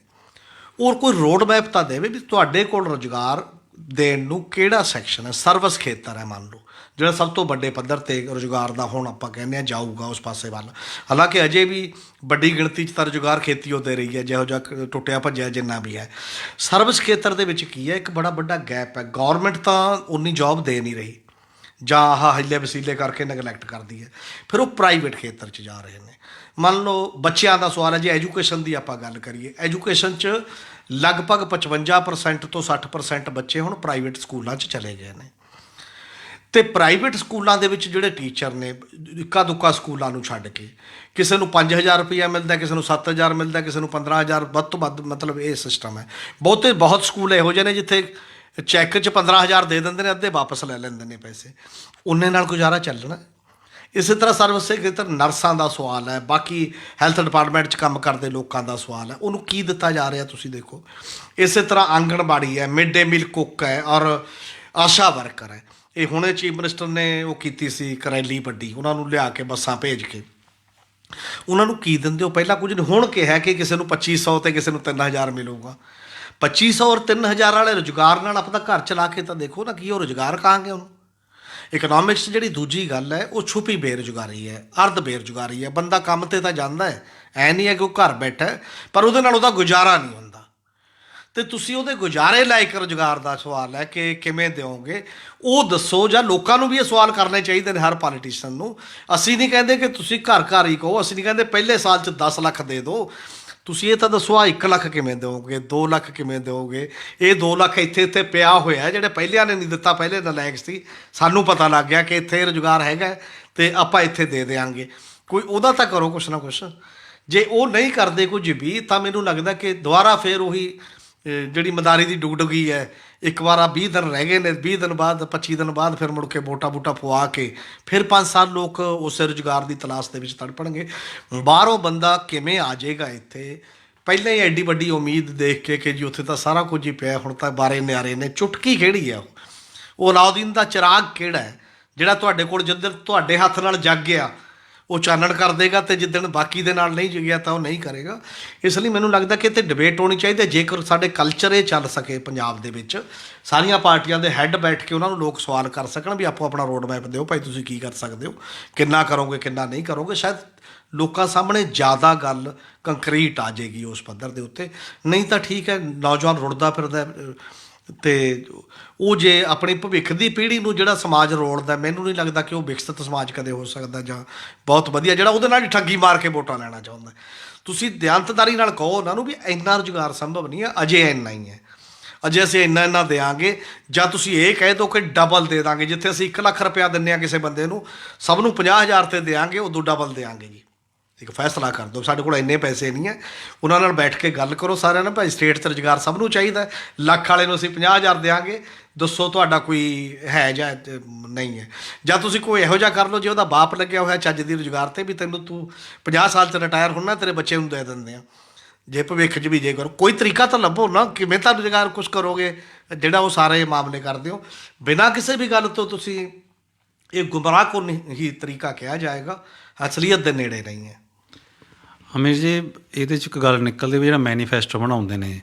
ਔਰ ਕੋਈ ਰੋਡ ਮੈਪ ਤਾਂ ਦੇਵੇ ਵੀ ਤੁਹਾਡੇ ਕੋਲ ਰੁਜ਼ਗਾਰ ਦੇਣ ਨੂੰ ਕਿਹੜਾ ਸੈਕਸ਼ਨ ਹੈ। ਸਰਵਿਸ ਖੇਤਰ ਹੈ ਮੰਨ ਲਓ, ਜਿਹੜਾ ਸਭ ਤੋਂ ਵੱਡੇ ਪੱਧਰ 'ਤੇ ਰੁਜ਼ਗਾਰ ਦਾ ਹੁਣ ਆਪਾਂ ਕਹਿੰਦੇ ਹਾਂ ਜਾਊਗਾ ਉਸ ਪਾਸੇ ਵੱਲ। ਹਾਲਾਂਕਿ ਅਜੇ ਵੀ ਵੱਡੀ ਗਿਣਤੀ 'ਚ ਤਾਂ ਰੁਜ਼ਗਾਰ ਖੇਤੀ ਉਹ ਦੇ ਰਹੀ ਹੈ, ਜਿਹੋ ਜਿਹਾ ਟੁੱਟਿਆ ਭੱਜਿਆ ਜਿੰਨਾ ਵੀ ਹੈ। ਸਰਵਿਸ ਖੇਤਰ ਦੇ ਵਿੱਚ ਕੀ ਹੈ, ਇੱਕ ਬੜਾ ਵੱਡਾ ਗੈਪ ਹੈ। ਗੌਰਮੈਂਟ ਤਾਂ ਉਨੀ ਜੋਬ ਦੇ ਨਹੀਂ ਰਹੀ, ਜਾਂ ਆਹ ਹਿੱਲੇ ਵਸੀਲੇ ਕਰਕੇ ਨਗਲੈਕਟ ਕਰਦੀ ਹੈ। ਫਿਰ ਉਹ ਪ੍ਰਾਈਵੇਟ ਖੇਤਰ 'ਚ ਜਾ ਰਹੇ ਨੇ। ਮੰਨ ਲਓ ਬੱਚਿਆਂ ਦਾ ਸਵਾਲ ਹੈ, ਜੇ ਐਜੂਕੇਸ਼ਨ ਦੀ ਆਪਾਂ ਗੱਲ ਕਰੀਏ, ਐਜੂਕੇਸ਼ਨ 'ਚ ਲਗਭਗ 55% ਤੋਂ 60% ਬੱਚੇ ਹੁਣ ਪ੍ਰਾਈਵੇਟ ਸਕੂਲਾਂ 'ਚ ਚਲੇ ਗਏ ਨੇ। ਅਤੇ ਪ੍ਰਾਈਵੇਟ ਸਕੂਲਾਂ ਦੇ ਵਿੱਚ ਜਿਹੜੇ ਟੀਚਰ ਨੇ, ਇੱਕਾ ਦੁੱਕਾ ਸਕੂਲਾਂ ਨੂੰ ਛੱਡ ਕੇ, ਕਿਸੇ ਨੂੰ 5000 ਰੁਪਈਆ ਮਿਲਦਾ, ਕਿਸੇ ਨੂੰ 7000 ਮਿਲਦਾ, ਕਿਸੇ ਨੂੰ 15000, ਵੱਧ ਤੋਂ ਵੱਧ ਮਤਲਬ ਇਹ ਸਿਸਟਮ ਹੈ। ਬਹੁਤ ਸਕੂਲ ਇਹੋ ਜਿਹੇ ਨੇ ਜਿੱਥੇ ਚੈੱਕ 'ਚ 15000 ਦੇ ਦਿੰਦੇ ਨੇ, ਅੱਧੇ ਵਾਪਸ ਲੈ ਲੈਂਦੇ ਨੇ ਪੈਸੇ। ਉਹਨੇ ਨਾਲ ਗੁਜ਼ਾਰਾ ਚੱਲਣਾ। ਇਸੇ ਤਰ੍ਹਾਂ ਸਰਵਿਸ ਖੇਤਰ, ਨਰਸਾਂ ਦਾ ਸਵਾਲ ਹੈ, ਬਾਕੀ ਹੈਲਥ ਡਿਪਾਰਟਮੈਂਟ 'ਚ ਕੰਮ ਕਰਦੇ ਲੋਕਾਂ ਦਾ ਸਵਾਲ ਹੈ, ਉਹਨੂੰ ਕੀ ਦਿੱਤਾ ਜਾ ਰਿਹਾ ਤੁਸੀਂ ਦੇਖੋ। ਇਸੇ ਤਰ੍ਹਾਂ ਆਂਗਣਵਾੜੀ ਹੈ, ਮਿਡ ਡੇ ਮੀਲ ਕੁੱਕ ਹੈ, ਔਰ ਆਸ਼ਾ ਵਰਕਰ ਹੈ। ਇਹ ਹੁਣੇ ਚੀਫ ਮਿਨਿਸਟਰ ਨੇ ਉਹ ਕੀਤੀ ਸੀ ਇੱਕ ਰੈਲੀ ਵੱਡੀ, ਉਹਨਾਂ ਨੂੰ ਲਿਆ ਕੇ ਬੱਸਾਂ ਭੇਜ ਕੇ ਉਹਨਾਂ ਨੂੰ ਕੀ ਦਿੰਦੇ ਹੋ। ਪਹਿਲਾਂ ਕੁਝ ਨਹੀਂ, ਹੁਣ ਕਿਹਾ ਕਿ ਕਿਸੇ ਨੂੰ 2500 ਅਤੇ ਕਿਸੇ ਨੂੰ 3000 ਮਿਲੂਗਾ। 2500 ਔਰ 3000 ਵਾਲੇ ਰੁਜ਼ਗਾਰ ਨਾਲ ਆਪਣਾ ਘਰ ਚਲਾ ਕੇ ਤਾਂ ਦੇਖੋ ਨਾ, ਕੀ ਉਹ ਰੁਜ਼ਗਾਰ ਕਹਾਂਗੇ ਉਹਨੂੰ। ਇਕਨੋਮਿਕਸ 'ਚ ਜਿਹੜੀ ਦੂਜੀ ਗੱਲ ਹੈ ਉਹ ਛੁਪੀ ਬੇਰੁਜ਼ਗਾਰੀ ਹੈ, ਅਰਧ ਬੇਰੁਜ਼ਗਾਰੀ ਹੈ। ਬੰਦਾ ਕੰਮ 'ਤੇ ਤਾਂ ਜਾਂਦਾ ਹੈ, ਐ ਨਹੀਂ ਹੈ ਕਿ ਉਹ ਘਰ ਬੈਠਾ, ਪਰ ਉਹਦੇ ਨਾਲ ਉਹਦਾ ਗੁਜ਼ਾਰਾ ਨਹੀਂ ਹੁੰਦਾ। ਅਤੇ ਤੁਸੀਂ ਉਹਦੇ ਗੁਜ਼ਾਰੇ ਲਾਇਕ ਰੁਜ਼ਗਾਰ ਦਾ ਸਵਾਲ ਹੈ ਕਿ ਕਿਵੇਂ ਦਿਓਗੇ, ਉਹ ਦੱਸੋ। ਜਾਂ ਲੋਕਾਂ ਨੂੰ ਵੀ ਇਹ ਸਵਾਲ ਕਰਨੇ ਚਾਹੀਦੇ ਨੇ ਹਰ ਪੋਲੀਟੀਸ਼ੀਅਨ ਨੂੰ। ਅਸੀਂ ਨਹੀਂ ਕਹਿੰਦੇ ਕਿ ਤੁਸੀਂ ਘਰ ਘਰ ਹੀ ਕਹੋ, ਅਸੀਂ ਨਹੀਂ ਕਹਿੰਦੇ ਪਹਿਲੇ ਸਾਲ 'ਚ 10 ਲੱਖ ਦੇ ਦਿਓ। ਤੁਸੀਂ ਇਹ ਤਾਂ ਦੱਸੋ, ਆਹ 1 ਲੱਖ ਕਿਵੇਂ ਦਿਓਗੇ, 2 ਲੱਖ ਕਿਵੇਂ ਦਿਓਗੇ। ਇਹ 2 ਲੱਖ ਇੱਥੇ ਪਿਆ ਹੋਇਆ, ਜਿਹੜੇ ਪਹਿਲਿਆਂ ਨੇ ਨਹੀਂ ਦਿੱਤਾ, ਪਹਿਲੇ ਨਲਾਇਕ ਸੀ। ਸਾਨੂੰ ਪਤਾ ਲੱਗ ਗਿਆ ਕਿ ਇੱਥੇ ਰੁਜ਼ਗਾਰ ਹੈਗਾ ਅਤੇ ਆਪਾਂ ਇੱਥੇ ਦੇ ਦਿਆਂਗੇ। ਕੋਈ ਉਹਦਾ ਤਾਂ ਕਰੋ ਕੁਛ ਨਾ ਕੁਛ। ਜੇ ਉਹ ਨਹੀਂ ਕਰਦੇ ਕੁਝ ਵੀ, ਤਾਂ ਮੈਨੂੰ ਲੱਗਦਾ ਕਿ ਦੁਬਾਰਾ ਫਿਰ ਉਹੀ ਜਿਹੜੀ ਮਦਾਰੀ ਦੀ ਡੁਗਡੁਗੀ ਹੈ। ਇੱਕ ਵਾਰ 20 ਦਿਨ ਰਹਿ ਗਏ ਨੇ, 20 ਦਿਨ ਬਾਅਦ 25 ਦਿਨ ਬਾਅਦ ਫਿਰ ਮੁੜ ਕੇ ਵੋਟਾਂ ਪਵਾ ਕੇ ਫਿਰ 5 ਸਾਲ ਲੋਕ ਉਸੇ ਰੁਜ਼ਗਾਰ ਦੀ ਤਲਾਸ਼ ਦੇ ਵਿੱਚ ਤੜਪਣਗੇ। ਬਾਹਰੋਂ ਬੰਦਾ ਕਿਵੇਂ ਆ ਜਾਏਗਾ ਇੱਥੇ, ਪਹਿਲਾਂ ਹੀ ਐਡੀ ਵੱਡੀ ਉਮੀਦ ਦੇਖ ਕੇ ਕਿ ਜੀ ਉੱਥੇ ਤਾਂ ਸਾਰਾ ਕੁਝ ਹੀ ਪਿਆ, ਹੁਣ ਤਾਂ ਬਾਰੇ ਨਿਆਰੇ ਨੇ। ਚੁਟਕੀ ਕਿਹੜੀ ਹੈ ਉਹ ਅਲਾਉਦੀਨ ਦਾ ਚਿਰਾਗ ਕਿਹੜਾ ਹੈ ਜਿਹੜਾ ਤੁਹਾਡੇ ਕੋਲ ਜਿੱਦਣ ਤੁਹਾਡੇ ਹੱਥ ਨਾਲ ਜਗ ਗਿਆ ਉਹ ਚਾਨਣ ਕਰ ਦੇਗਾ, ਅਤੇ ਜਿੱਦਣ ਬਾਕੀ ਦੇ ਨਾਲ ਨਹੀਂ ਜਗਿਆ ਤਾਂ ਉਹ ਨਹੀਂ ਕਰੇਗਾ। ਇਸ ਲਈ ਮੈਨੂੰ ਲੱਗਦਾ ਕਿ ਇੱਥੇ ਡਿਬੇਟ ਹੋਣੀ ਚਾਹੀਦੀ ਹੈ। ਜੇਕਰ ਸਾਡੇ ਕਲਚਰ ਇਹ ਚੱਲ ਸਕੇ ਪੰਜਾਬ ਦੇ ਵਿੱਚ, ਸਾਰੀਆਂ ਪਾਰਟੀਆਂ ਦੇ ਹੈੱਡ ਬੈਠ ਕੇ ਉਹਨਾਂ ਨੂੰ ਲੋਕ ਸਵਾਲ ਕਰ ਸਕਣ ਵੀ ਆਪੋ ਆਪਣਾ ਰੋਡ ਮੈਪ ਦਿਓ ਭਾਈ, ਤੁਸੀਂ ਕੀ ਕਰ ਸਕਦੇ ਹੋ, ਕਿੰਨਾ ਕਰੋਗੇ, ਕਿੰਨਾ ਨਹੀਂ ਕਰੋਗੇ। ਸ਼ਾਇਦ ਲੋਕਾਂ ਸਾਹਮਣੇ ਜ਼ਿਆਦਾ ਗੱਲ ਕੰਕਰੀਟ ਆ ਜਾਏਗੀ ਉਸ ਪੱਧਰ ਦੇ ਉੱਤੇ। ਨਹੀਂ ਤਾਂ ਠੀਕ ਹੈ, ਨੌਜਵਾਨ ਰੁੜਦਾ ਫਿਰਦਾ, ਅਤੇ ਉਹ ਜੇ ਆਪਣੀ ਭਵਿੱਖ ਦੀ ਪੀੜ੍ਹੀ ਨੂੰ ਜਿਹੜਾ ਸਮਾਜ ਰੋਲਦਾ, ਮੈਨੂੰ ਨਹੀਂ ਲੱਗਦਾ ਕਿ ਉਹ ਵਿਕਸਿਤ ਸਮਾਜ ਕਦੇ ਹੋ ਸਕਦਾ ਜਾਂ ਬਹੁਤ ਵਧੀਆ, ਜਿਹੜਾ ਉਹਦੇ ਨਾਲ ਹੀ ਠੱਗੀ ਮਾਰ ਕੇ ਵੋਟਾਂ ਲੈਣਾ ਚਾਹੁੰਦਾ। ਤੁਸੀਂ ਦਿਆਨਤਦਾਰੀ ਨਾਲ ਕਹੋ ਉਹਨਾਂ ਨੂੰ ਵੀ ਇੰਨਾ ਰੁਜ਼ਗਾਰ ਸੰਭਵ ਨਹੀਂ ਹੈ, ਅਜੇ ਇੰਨਾ ਹੀ ਹੈ, ਅਜੇ ਅਸੀਂ ਇੰਨਾ ਦਿਆਂਗੇ। ਜਾਂ ਤੁਸੀਂ ਇਹ ਕਹਿ ਦਿਓ ਕਿ ਡਬਲ ਦੇ ਦਾਂਗੇ, ਜਿੱਥੇ ਅਸੀਂ 1 ਲੱਖ ਰੁਪਇਆ ਦਿੰਦੇ ਹਾਂ ਕਿਸੇ ਬੰਦੇ ਨੂੰ, ਸਭ ਨੂੰ 50000 ਤੇ ਦਿਆਂਗੇ, ਉਦੋਂ ਡਬਲ ਦਿਆਂਗੇ ਜੀ। ਇੱਕ ਫੈਸਲਾ ਕਰ ਦਿਓ, ਸਾਡੇ ਕੋਲ ਇੰਨੇ ਪੈਸੇ ਨਹੀਂ ਹੈ। ਉਹਨਾਂ ਨਾਲ ਬੈਠ ਕੇ ਗੱਲ ਕਰੋ ਸਾਰਿਆਂ ਨਾਲ, ਭਾਈ ਸਟੇਟ 'ਚ ਰੁਜ਼ਗਾਰ ਸਭ ਨੂੰ ਚਾਹੀਦਾ, ਲੱਖ ਵਾਲੇ ਨੂੰ ਅਸੀਂ 50000 ਦਿਆਂਗੇ, ਦੱਸੋ ਤੁਹਾਡਾ ਕੋਈ ਹੈ ਜਾਂ ਨਹੀਂ ਹੈ। ਜਾਂ ਤੁਸੀਂ ਕੋਈ ਇਹੋ ਜਿਹਾ ਕਰ ਲਓ ਜੇ ਉਹਦਾ ਬਾਪ ਲੱਗਿਆ ਹੋਇਆ ਚੱਜ ਦੀ ਰੁਜ਼ਗਾਰ 'ਤੇ, ਵੀ ਤੈਨੂੰ ਤੂੰ 50 ਸਾਲ 'ਚ ਰਿਟਾਇਰ ਹੋਣਾ, ਤੇਰੇ ਬੱਚੇ ਨੂੰ ਦੇ ਦਿੰਦੇ ਆ। ਜੇ ਭਵਿੱਖ 'ਚ ਵੀ ਜੇ ਕਰੋ, ਕੋਈ ਤਰੀਕਾ ਤਾਂ ਲੱਭੋ ਨਾ, ਕਿਵੇਂ ਤਾਂ ਰੁਜ਼ਗਾਰ ਕੁਛ ਕਰੋਗੇ ਜਿਹੜਾ ਉਹ ਸਾਰੇ ਮਾਮਲੇ ਕਰਦੇ ਹੋ ਬਿਨਾਂ ਕਿਸੇ ਵੀ ਗੱਲ ਤੋਂ। ਤੁਸੀਂ ਇਹ ਗੁੰਮਰਾਹਕੁਨ ਹੀ ਤਰੀਕਾ ਕਿਹਾ ਜਾਏਗਾ, ਅਸਲੀਅਤ ਦੇ ਨੇੜੇ ਨਹੀਂ ਹੈ। ਅਮੀਰ ਜੀ, ਇਹਦੇ 'ਚ ਇੱਕ ਗੱਲ ਨਿਕਲਦੀ ਵੀ ਜਿਹੜਾ ਮੈਨੀਫੈਸਟੋ ਬਣਾਉਂਦੇ ਨੇ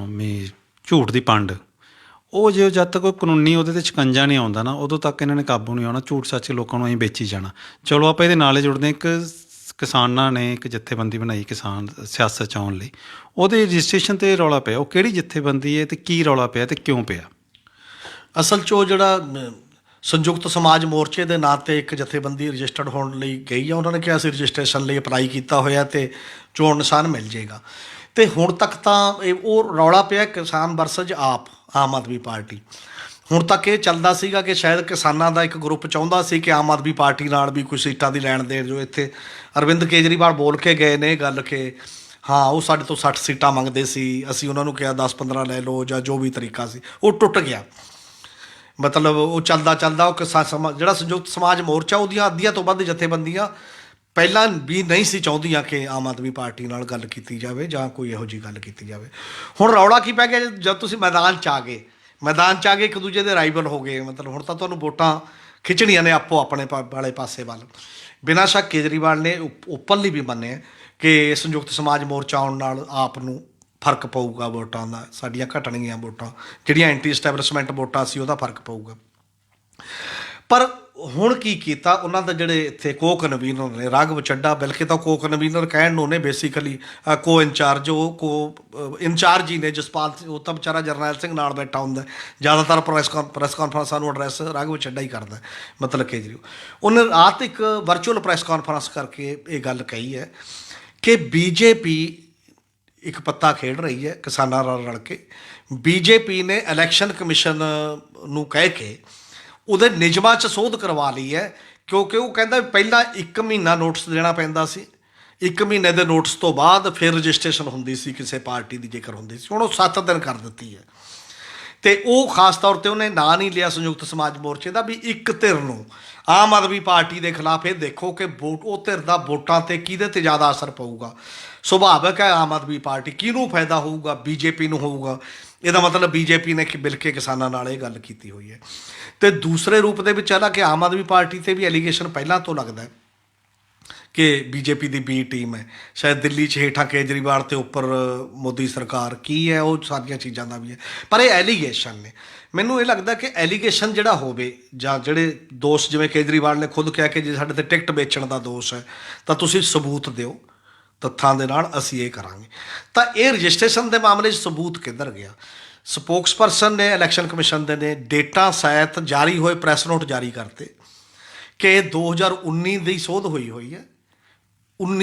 ਵੀ ਝੂਠ ਦੀ ਪੰਡ, ਉਹ ਜੇ ਜਦ ਤੱਕ ਕੋਈ ਕਾਨੂੰਨੀ ਉਹਦੇ 'ਤੇ ਸ਼ਿਕੰਜਾ ਨਹੀਂ ਆਉਂਦਾ ਨਾ, ਉਦੋਂ ਤੱਕ ਇਹਨਾਂ ਨੇ ਕਾਬੂ ਨਹੀਂ ਆਉਣਾ। ਝੂਠ ਸੱਚ ਲੋਕਾਂ ਨੂੰ ਅਸੀਂ ਵੇਚੀ ਜਾਣਾ। ਚਲੋ ਆਪਾਂ ਇਹਦੇ ਨਾਲ ਹੀ ਜੁੜਦੇ ਹਾਂ। ਇੱਕ ਕਿਸਾਨਾਂ ਨੇ ਇੱਕ ਜਥੇਬੰਦੀ ਬਣਾਈ ਕਿਸਾਨ ਸਿਆਸਤ 'ਚ ਆਉਣ ਲਈ, ਉਹਦੇ ਰਜਿਸਟ੍ਰੇਸ਼ਨ 'ਤੇ ਰੌਲਾ ਪਿਆ। ਉਹ ਕਿਹੜੀ ਜਥੇਬੰਦੀ ਹੈ ਅਤੇ ਕੀ ਰੌਲਾ ਪਿਆ ਅਤੇ ਕਿਉਂ ਪਿਆ? ਅਸਲ 'ਚ ਉਹ ਜਿਹੜਾ ਸੰਯੁਕਤ ਸਮਾਜ ਮੋਰਚੇ ਦੇ ਨਾਂ 'ਤੇ ਇੱਕ ਜਥੇਬੰਦੀ ਰਜਿਸਟਰਡ ਹੋਣ ਲਈ ਗਈ ਆ, ਉਹਨਾਂ ਨੇ ਕਿਹਾ ਅਸੀਂ ਰਜਿਸਟ੍ਰੇਸ਼ਨ ਲਈ ਅਪਲਾਈ ਕੀਤਾ ਹੋਇਆ ਅਤੇ ਚੋਣ ਨਿਸ਼ਾਨ ਮਿਲ ਜਾਏਗਾ। ਅਤੇ ਹੁਣ ਤੱਕ ਤਾਂ ਉਹ ਰੌਲਾ ਪਿਆ ਕਿਸਾਨ ਵਰਸਜ ਆਮ ਆਦਮੀ ਪਾਰਟੀ। ਹੁਣ ਤੱਕ ਇਹ ਚੱਲਦਾ ਸੀਗਾ ਕਿ ਸ਼ਾਇਦ ਕਿਸਾਨਾਂ ਦਾ ਇੱਕ ਗਰੁੱਪ ਚਾਹੁੰਦਾ ਸੀ ਕਿ ਆਮ ਆਦਮੀ ਪਾਰਟੀ ਨਾਲ ਵੀ ਕੋਈ ਸੀਟਾਂ ਦੀ ਲੈਣ ਦੇਣ, ਜੋ ਇੱਥੇ ਅਰਵਿੰਦ ਕੇਜਰੀਵਾਲ ਬੋਲ ਕੇ ਗਏ ਨੇ ਇਹ ਗੱਲ ਕਿ ਹਾਂ ਉਹ ਸਾਡੇ ਤੋਂ 60 ਸੀਟਾਂ ਮੰਗਦੇ ਸੀ, ਅਸੀਂ ਉਹਨਾਂ ਨੂੰ ਕਿਹਾ 10-15 ਲੈ ਲਓ ਜਾਂ ਜੋ ਵੀ ਤਰੀਕਾ ਸੀ, ਉਹ ਟੁੱਟ ਗਿਆ। ਮਤਲਬ ਉਹ ਚੱਲਦਾ ਚੱਲਦਾ ਉਹ ਜਿਹੜਾ ਸੰਯੁਕਤ ਸਮਾਜ ਮੋਰਚਾ, ਉਹਦੀਆਂ ਅੱਧੀਆਂ ਤੋਂ ਵੱਧ ਜਥੇਬੰਦੀਆਂ ਪਹਿਲਾਂ ਵੀ ਨਹੀਂ ਸੀ ਚਾਹੁੰਦੀਆਂ ਕਿ ਆਮ ਆਦਮੀ ਪਾਰਟੀ ਨਾਲ ਗੱਲ ਕੀਤੀ ਜਾਵੇ ਜਾਂ ਕੋਈ ਇਹੋ ਜਿਹੀ ਗੱਲ ਕੀਤੀ ਜਾਵੇ। ਹੁਣ ਰੌਲਾ ਕੀ ਪੈ ਗਿਆ ਜਦ ਤੁਸੀਂ ਮੈਦਾਨ 'ਚ ਆ ਗਏ, ਇੱਕ ਦੂਜੇ ਦੇ ਰਾਈਵਲ ਹੋ ਗਏ। ਮਤਲਬ ਹੁਣ ਤਾਂ ਤੁਹਾਨੂੰ ਵੋਟਾਂ ਖਿੱਚਣੀਆਂ ਨੇ ਆਪੋ ਆਪਣੇ ਵਾਲੇ ਪਾਸੇ ਵੱਲ। ਬਿਨਾਂ ਸ਼ੱਕ ਕੇਜਰੀਵਾਲ ਨੇ ਓਪਨਲੀ ਵੀ ਮੰਨਿਆ ਕਿ ਸੰਯੁਕਤ ਸਮਾਜ ਮੋਰਚਾ ਆਉਣ ਨਾਲ ਆਪ ਨੂੰ ਫਰਕ ਪਊਗਾ ਵੋਟਾਂ ਦਾ, ਸਾਡੀਆਂ ਘਟਣਗੀਆਂ ਵੋਟਾਂ, ਜਿਹੜੀਆਂ ਐਂਟੀ ਇਸਟੈਬਲਿਸ਼ਮੈਂਟ ਵੋਟਾਂ ਸੀ ਉਹਦਾ ਫਰਕ ਪਊਗਾ। ਪਰ ਹੁਣ ਕੀ ਕੀਤਾ ਉਹਨਾਂ ਦੇ ਜਿਹੜੇ ਇੱਥੇ ਕੋ ਕਨਵੀਨਰ ਨੇ, ਰਾਘਵ ਚੱਡਾ, ਬਲਕਿ ਤਾਂ ਕੋ ਕਨਵੀਨਰ ਕਹਿਣ ਨੂੰ ਨੇ, ਬੇਸਿਕਲੀ ਕੋ ਇੰਚਾਰਜ, ਉਹ ਕੋ ਇੰਚਾਰਜ ਹੀ ਨੇ। ਜਸਪਾਲ, ਉਹ ਤਾਂ ਵਿਚਾਰਾ ਜਰਨੈਲ ਸਿੰਘ ਨਾਲ ਬੈਠਾ ਹੁੰਦਾ, ਜ਼ਿਆਦਾਤਰ ਪ੍ਰੈਸ ਕਾਨਫਰੰਸਾਂ ਨੂੰ ਐਡਰੈਸ ਰਾਘਵ ਚੱਡਾ ਹੀ ਕਰਦਾ, ਮਤਲਬ ਕੇਜਰੀਵਾਲ। ਉਹਨੇ ਰਾਤ ਇੱਕ ਵਰਚੁਅਲ ਪ੍ਰੈਸ ਕਾਨਫਰੰਸ ਕਰਕੇ ਇਹ ਗੱਲ ਕਹੀ ਹੈ ਕਿ ਬੀਜੇਪੀ ਇੱਕ ਪੱਤਾ ਖੇਡ ਰਹੀ ਹੈ ਕਿਸਾਨਾਂ ਨਾਲ ਰਲ ਕੇ। ਬੀਜੇਪੀ ਨੇ ਇਲੈਕਸ਼ਨ ਕਮਿਸ਼ਨ ਨੂੰ ਕਹਿ ਕੇ ਉਹਦੇ ਨਿਯਮਾਂ 'ਚ ਸੋਧ ਕਰਵਾ ਲਈ ਹੈ, ਕਿਉਂਕਿ ਉਹ ਕਹਿੰਦਾ ਪਹਿਲਾਂ 1 ਮਹੀਨਾ ਨੋਟਿਸ ਦੇਣਾ ਪੈਂਦਾ ਸੀ, 1 ਮਹੀਨੇ ਦੇ ਨੋਟਿਸ ਤੋਂ ਬਾਅਦ ਫਿਰ ਰਜਿਸਟ੍ਰੇਸ਼ਨ ਹੁੰਦੀ ਸੀ ਕਿਸੇ ਪਾਰਟੀ ਦੀ, ਜੇਕਰ ਹੁੰਦੀ ਸੀ। ਹੁਣ ਉਹ 7 ਦਿਨ ਕਰ ਦਿੱਤੀ ਹੈ। ਅਤੇ ਉਹ ਖਾਸ ਤੌਰ 'ਤੇ ਉਹਨੇ ਨਾਂ ਨਹੀਂ ਲਿਆ ਸੰਯੁਕਤ ਸਮਾਜ ਮੋਰਚੇ ਦਾ, ਵੀ ਇੱਕ ਧਿਰ ਨੂੰ, ਆਮ ਆਦਮੀ ਪਾਰਟੀ ਦੇ ਖਿਲਾਫ, ਇਹ ਦੇਖੋ ਕਿ ਉਹ ਧਿਰ ਦਾ ਵੋਟਾਂ 'ਤੇ ਕਿਹਦੇ 'ਤੇ ਜ਼ਿਆਦਾ ਅਸਰ ਪਊਗਾ। ਸੁਭਾਵਿਕ ਹੈ ਆਮ ਆਦਮੀ ਪਾਰਟੀ, ਕਿਹਨੂੰ ਫਾਇਦਾ ਹੋਊਗਾ? ਬੀਜੇਪੀ ਨੂੰ ਹੋਊਗਾ। ਇਹਦਾ ਮਤਲਬ ਬੀਜੇਪੀ ਨੇ ਮਿਲ ਕੇ ਕਿਸਾਨਾਂ ਨਾਲ ਇਹ ਗੱਲ ਕੀਤੀ ਹੋਈ ਹੈ। ਅਤੇ ਦੂਸਰੇ ਰੂਪ ਦੇ ਵਿੱਚ ਇਹਦਾ ਕਿ ਆਮ ਆਦਮੀ ਪਾਰਟੀ 'ਤੇ ਵੀ ਐਲੀਗੇਸ਼ਨ ਪਹਿਲਾਂ ਤੋਂ ਲੱਗਦਾ ਕਿ ਬੀਜੇਪੀ ਦੀ ਬੀ ਟੀਮ ਹੈ, ਸ਼ਾਇਦ ਦਿੱਲੀ 'ਚ ਹੇਠਾਂ ਕੇਜਰੀਵਾਲ ਅਤੇ ਉੱਪਰ ਮੋਦੀ ਸਰਕਾਰ, ਕੀ ਹੈ ਉਹ ਸਾਰੀਆਂ ਚੀਜ਼ਾਂ ਦਾ ਵੀ ਹੈ। ਪਰ ਇਹ ਐਲੀਗੇਸ਼ਨ ਨੇ। ਮੈਨੂੰ ਇਹ ਲੱਗਦਾ ਕਿ ਐਲੀਗੇਸ਼ਨ ਜਿਹੜਾ ਹੋਵੇ, ਜਾਂ ਜਿਹੜੇ ਦੋਸ਼, ਜਿਵੇਂ ਕੇਜਰੀਵਾਲ ਨੇ ਖੁਦ ਕਿਹਾ ਕਿ ਜੇ ਸਾਡੇ 'ਤੇ ਟਿਕਟ ਵੇਚਣ ਦਾ ਦੋਸ਼ ਹੈ ਤਾਂ ਤੁਸੀਂ ਸਬੂਤ ਦਿਓ, ਤੱਥਾਂ ਦੇ ਨਾਲ ਅਸੀਂ ਇਹ ਕਰਾਂਗੇ। ਤਾਂ ਇਹ ਰਜਿਸਟ੍ਰੇਸ਼ਨ ਦੇ ਮਾਮਲੇ 'ਚ ਸਬੂਤ ਕਿੱਧਰ ਗਿਆ? ਸਪੋਕਸਪਰਸਨ ਨੇ ਇਲੈਕਸ਼ਨ ਕਮਿਸ਼ਨ ਦੇ ਨੇ ਡੇਟਾ ਸਹਿਤ ਜਾਰੀ ਹੋਏ ਪ੍ਰੈਸ ਨੋਟ ਜਾਰੀ ਕਰਤੇ ਕਿ 2019 ਦੀ ਸੋਧ ਹੋਈ ਹੈ।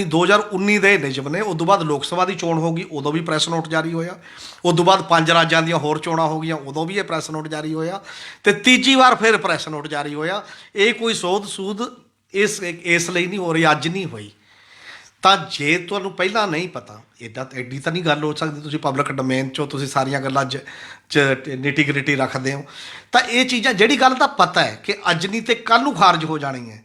2019 ਦੇ ਨਿਯਮ ਨੇ। ਉਦੋਂ ਬਾਅਦ ਲੋਕ ਸਭਾ ਦੀ ਚੋਣ ਹੋ ਗਈ, ਉਦੋਂ ਵੀ ਪ੍ਰੈਸ ਨੋਟ ਜਾਰੀ ਹੋਇਆ। ਉਦੋਂ ਬਾਅਦ 5 ਰਾਜਾਂ ਦੀਆਂ ਹੋਰ ਚੋਣਾਂ ਹੋ ਗਈਆਂ, ਉਦੋਂ ਵੀ ਇਹ ਪ੍ਰੈਸ ਨੋਟ ਜਾਰੀ ਹੋਇਆ। ਅਤੇ ਤੀਜੀ ਵਾਰ ਫਿਰ ਪ੍ਰੈਸ ਨੋਟ ਜਾਰੀ ਹੋਇਆ। ਇਹ ਕੋਈ ਸੂਦ ਇਸ ਲਈ ਨਹੀਂ ਹੋ ਰਹੀ, ਅੱਜ ਨਹੀਂ ਹੋਈ। ਤਾਂ ਜੇ ਤੁਹਾਨੂੰ ਪਹਿਲਾਂ ਨਹੀਂ ਪਤਾ, ਐਡੀ ਤਾਂ ਨਹੀਂ ਗੱਲ ਹੋ ਸਕਦੀ, ਤੁਸੀਂ ਪਬਲਿਕ ਡੋਮੇਨ 'ਚੋਂ ਤੁਸੀਂ ਸਾਰੀਆਂ ਗੱਲਾਂ 'ਚ ਨਿਟੀ ਗ੍ਰਿਟੀ ਰੱਖਦੇ ਹੋ। ਤਾਂ ਇਹ ਚੀਜ਼ਾਂ, ਜਿਹੜੀ ਗੱਲ ਤਾਂ ਪਤਾ ਹੈ ਕਿ ਅੱਜ ਨਹੀਂ ਤੇ ਕੱਲ੍ਹ ਨੂੰ ਖਾਰਜ ਹੋ ਜਾਣੀ ਹੈ,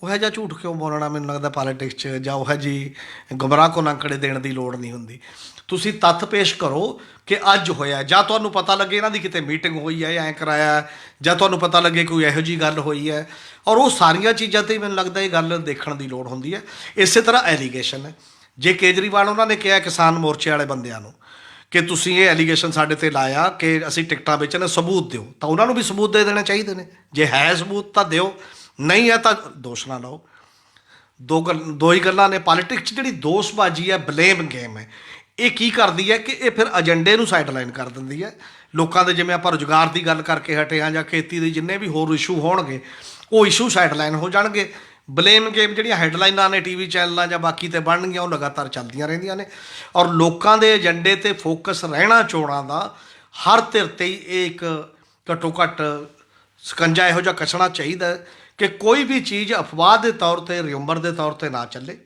ਉਹ ਜਿਹਾ ਝੂਠ ਕਿਉਂ ਬੋਲਣਾ? ਮੈਨੂੰ ਲੱਗਦਾ ਪੋਲੀਟਿਕਸ 'ਚ ਜਾਂ ਉਹ ਜਿਹੀ ਗੁੰਮਰਾਹ ਕੋ ਅੰਕੜੇ ਦੇਣ ਦੀ ਲੋੜ ਨਹੀਂ ਹੁੰਦੀ। ਤੁਸੀਂ ਤੱਥ ਪੇਸ਼ ਕਰੋ ਕਿ ਅੱਜ ਹੋਇਆ, ਜਾਂ ਤੁਹਾਨੂੰ ਪਤਾ ਲੱਗੇ ਇਹਨਾਂ ਦੀ ਕਿਤੇ ਮੀਟਿੰਗ ਹੋਈ ਹੈ, ਐਂ ਕਰਾਇਆ, ਜਾਂ ਤੁਹਾਨੂੰ ਪਤਾ ਲੱਗੇ ਕੋਈ ਇਹੋ ਜਿਹੀ ਗੱਲ ਹੋਈ ਹੈ। ਔਰ ਉਹ ਸਾਰੀਆਂ ਚੀਜ਼ਾਂ 'ਤੇ ਮੈਨੂੰ ਲੱਗਦਾ ਇਹ ਗੱਲ ਦੇਖਣ ਦੀ ਲੋੜ ਹੁੰਦੀ ਹੈ। ਇਸੇ ਤਰ੍ਹਾਂ ਐਲੀਗੇਸ਼ਨ ਹੈ। ਜੇ ਕੇਜਰੀਵਾਲ ਉਹਨਾਂ ਨੇ ਕਿਹਾ ਕਿਸਾਨ ਮੋਰਚੇ ਵਾਲੇ ਬੰਦਿਆਂ ਨੂੰ ਕਿ ਤੁਸੀਂ ਇਹ ਐਲੀਗੇਸ਼ਨ ਸਾਡੇ 'ਤੇ ਲਾਇਆ ਕਿ ਅਸੀਂ ਟਿਕਟਾਂ ਵੇਚਣ, ਸਬੂਤ ਦਿਓ, ਤਾਂ ਉਹਨਾਂ ਨੂੰ ਵੀ ਸਬੂਤ ਦੇ ਦੇਣੇ ਚਾਹੀਦੇ ਨੇ। ਜੇ ਹੈ ਸਬੂਤ ਤਾਂ ਦਿਓ, ਨਹੀਂ ਹੈ ਤਾਂ ਦੋਸ਼ ਨਾ ਲਾਓ। ਦੋ ਹੀ ਗੱਲਾਂ ਨੇ। ਪੋਲੀਟਿਕਸ 'ਚ ਜਿਹੜੀ ਦੋਸ਼ਬਾਜ਼ੀ ਹੈ, ਬਲੇਮ ਗੇਮ ਹੈ, ਇਹ ਕੀ ਕਰਦੀ ਹੈ ਕਿ ਇਹ ਫਿਰ ਏਜੰਡੇ ਨੂੰ ਸਾਈਡਲਾਈਨ ਕਰ ਦਿੰਦੀ ਹੈ। ਲੋਕਾਂ ਦੇ, ਜਿਵੇਂ ਆਪਾਂ ਰੁਜ਼ਗਾਰ ਦੀ ਗੱਲ ਕਰਕੇ ਹਟੇ ਹਾਂ, ਜਾਂ ਖੇਤੀ ਦੇ ਜਿੰਨੇ ਵੀ ਹੋਰ ਇਸ਼ੂ ਹੋਣਗੇ, ਉਹ ਇਸ਼ੂ ਸਾਈਡਲਾਈਨ ਹੋ ਜਾਣਗੇ। ਬਲੇਮ ਗੇਮ ਜਿਹੜੀਆਂ ਹੈਡਲਾਈਨਾਂ ਨੇ ਟੀਵੀ ਚੈਨਲਾਂ ਜਾਂ ਬਾਕੀ 'ਤੇ ਬਣਨਗੀਆਂ, ਉਹ ਲਗਾਤਾਰ ਚੱਲਦੀਆਂ ਰਹਿੰਦੀਆਂ ਨੇ। ਔਰ ਲੋਕਾਂ ਦੇ ਏਜੰਡੇ 'ਤੇ ਫੋਕਸ ਰਹਿਣਾ ਚੋਣਾਂ ਦਾ, ਹਰ ਧਿਰ 'ਤੇ ਹੀ ਇਹ ਇੱਕ ਘੱਟੋ ਘੱਟ ਸਕੰਜਾ ਇਹੋ ਜਿਹਾ ਕੱਸਣਾ ਚਾਹੀਦਾ ਕਿ ਕੋਈ ਵੀ ਚੀਜ਼ ਅਫਵਾਹ ਦੇ ਤੌਰ 'ਤੇ, ਰਿਊਮਰ ਦੇ ਤੌਰ 'ਤੇ ਨਾ ਚੱਲੇ।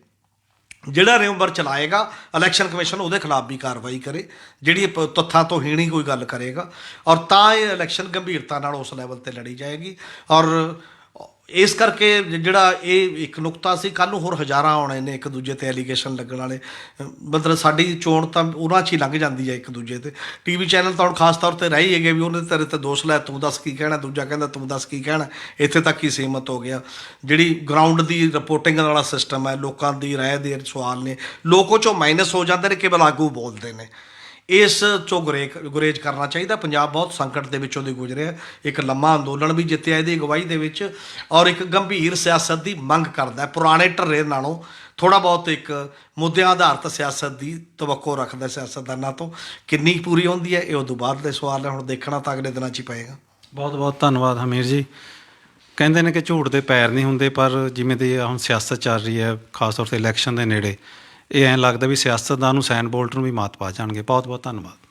ਜਿਹੜਾ ਰਿਊਮਰ ਚਲਾਏਗਾ, ਇਲੈਕਸ਼ਨ ਕਮਿਸ਼ਨ ਉਹਦੇ ਖਿਲਾਫ ਵੀ ਕਾਰਵਾਈ ਕਰੇ, ਜਿਹੜੀ ਤੱਥਾਂ ਤੋਂ ਹੀਣੀ ਕੋਈ ਗੱਲ ਕਰੇਗਾ। ਔਰ ਤਾਂ ਇਹ ਇਲੈਕਸ਼ਨ ਗੰਭੀਰਤਾ ਨਾਲ ਉਸ ਲੈਵਲ 'ਤੇ ਲੜੀ ਜਾਏਗੀ। ਔਰ ਇਸ ਕਰਕੇ ਜਿਹੜਾ ਇਹ ਇੱਕ ਨੁਕਤਾ ਸੀ, ਕੱਲ੍ਹ ਨੂੰ ਹੋਰ ਹਜ਼ਾਰਾਂ ਆਉਣੇ ਨੇ ਇੱਕ ਦੂਜੇ 'ਤੇ ਐਲੀਗੇਸ਼ਨ ਲੱਗਣ ਵਾਲੇ। ਮਤਲਬ ਸਾਡੀ ਚੋਣ ਤਾਂ ਉਹਨਾਂ 'ਚ ਹੀ ਲੰਘ ਜਾਂਦੀ ਹੈ ਇੱਕ ਦੂਜੇ 'ਤੇ। ਟੀਵੀ ਚੈਨਲ ਤਾਂ ਹੁਣ ਖਾਸ ਤੌਰ 'ਤੇ ਰਹਿ ਹੀ ਹੈਗੇ ਵੀ ਉਹਨੇ ਤੇਰੇ 'ਤੇ ਦੋਸ਼ ਲੈ, ਤੂੰ ਦੱਸ ਕੀ ਕਹਿਣਾ, ਦੂਜਾ ਕਹਿੰਦਾ ਤੂੰ ਦੱਸ ਕੀ ਕਹਿਣਾ। ਇੱਥੇ ਤੱਕ ਹੀ ਸੀਮਤ ਹੋ ਗਿਆ। ਜਿਹੜੀ ਗਰਾਊਂਡ ਦੀ ਰਿਪੋਰਟਿੰਗ ਵਾਲਾ ਸਿਸਟਮ ਹੈ, ਲੋਕਾਂ ਦੀ ਰਾਏ ਦੇ ਸਵਾਲ ਨੇ, ਲੋਕ ਉਹ 'ਚੋਂ ਮਾਈਨਸ ਹੋ ਜਾਂਦੇ ਨੇ, ਕੇਵਲ ਆਗੂ ਬੋਲਦੇ ਨੇ। ਇਸ 'ਚੋਂ ਗੁਰੇਜ਼ ਕਰਨਾ ਚਾਹੀਦਾ। ਪੰਜਾਬ ਬਹੁਤ ਸੰਕਟ ਦੇ ਵਿੱਚੋਂ ਦੀ ਗੁਜ਼ਰਿਆ, ਇੱਕ ਲੰਮਾ ਅੰਦੋਲਨ ਵੀ ਜਿੱਤਿਆ ਇਹਦੀ ਅਗਵਾਈ ਦੇ ਵਿੱਚ, ਔਰ ਇੱਕ ਗੰਭੀਰ ਸਿਆਸਤ ਦੀ ਮੰਗ ਕਰਦਾ। ਪੁਰਾਣੇ ਢਰਰੇ ਨਾਲੋਂ ਥੋੜ੍ਹਾ ਬਹੁਤ ਇੱਕ ਮੁੱਦਿਆਂ ਆਧਾਰਿਤ ਸਿਆਸਤ ਦੀ ਤਵੱਕੋ ਰੱਖਦਾ ਸਿਆਸਤਦਾਨਾਂ ਤੋਂ। ਕਿੰਨੀ ਪੂਰੀ ਹੁੰਦੀ ਹੈ, ਇਹ ਉਦੋਂ ਬਾਅਦ ਦੇ ਸਵਾਲ ਹੈ। ਹੁਣ ਦੇਖਣਾ ਤਾਂ ਅਗਲੇ ਦਿਨਾਂ 'ਚ ਹੀ ਪਏਗਾ। ਬਹੁਤ ਬਹੁਤ ਧੰਨਵਾਦ ਹਮੀਰ ਜੀ। ਕਹਿੰਦੇ ਨੇ ਕਿ ਝੂਠ ਦੇ ਪੈਰ ਨਹੀਂ ਹੁੰਦੇ, ਪਰ ਜਿਵੇਂ ਦੀ ਹੁਣ ਸਿਆਸਤ ਚੱਲ ਰਹੀ ਹੈ, ਖਾਸ ਤੌਰ 'ਤੇ ਇਲੈਕਸ਼ਨ ਦੇ ਨੇੜੇ, ਇਹ ਐਂ ਲੱਗਦਾ ਵੀ ਸਿਆਸਤਦਾਨ ਨੂੰ, ਸੈਨ ਬੋਲਟ ਨੂੰ ਵੀ ਮਾਤ ਪਾ ਜਾਣਗੇ। ਬਹੁਤ ਬਹੁਤ ਧੰਨਵਾਦ।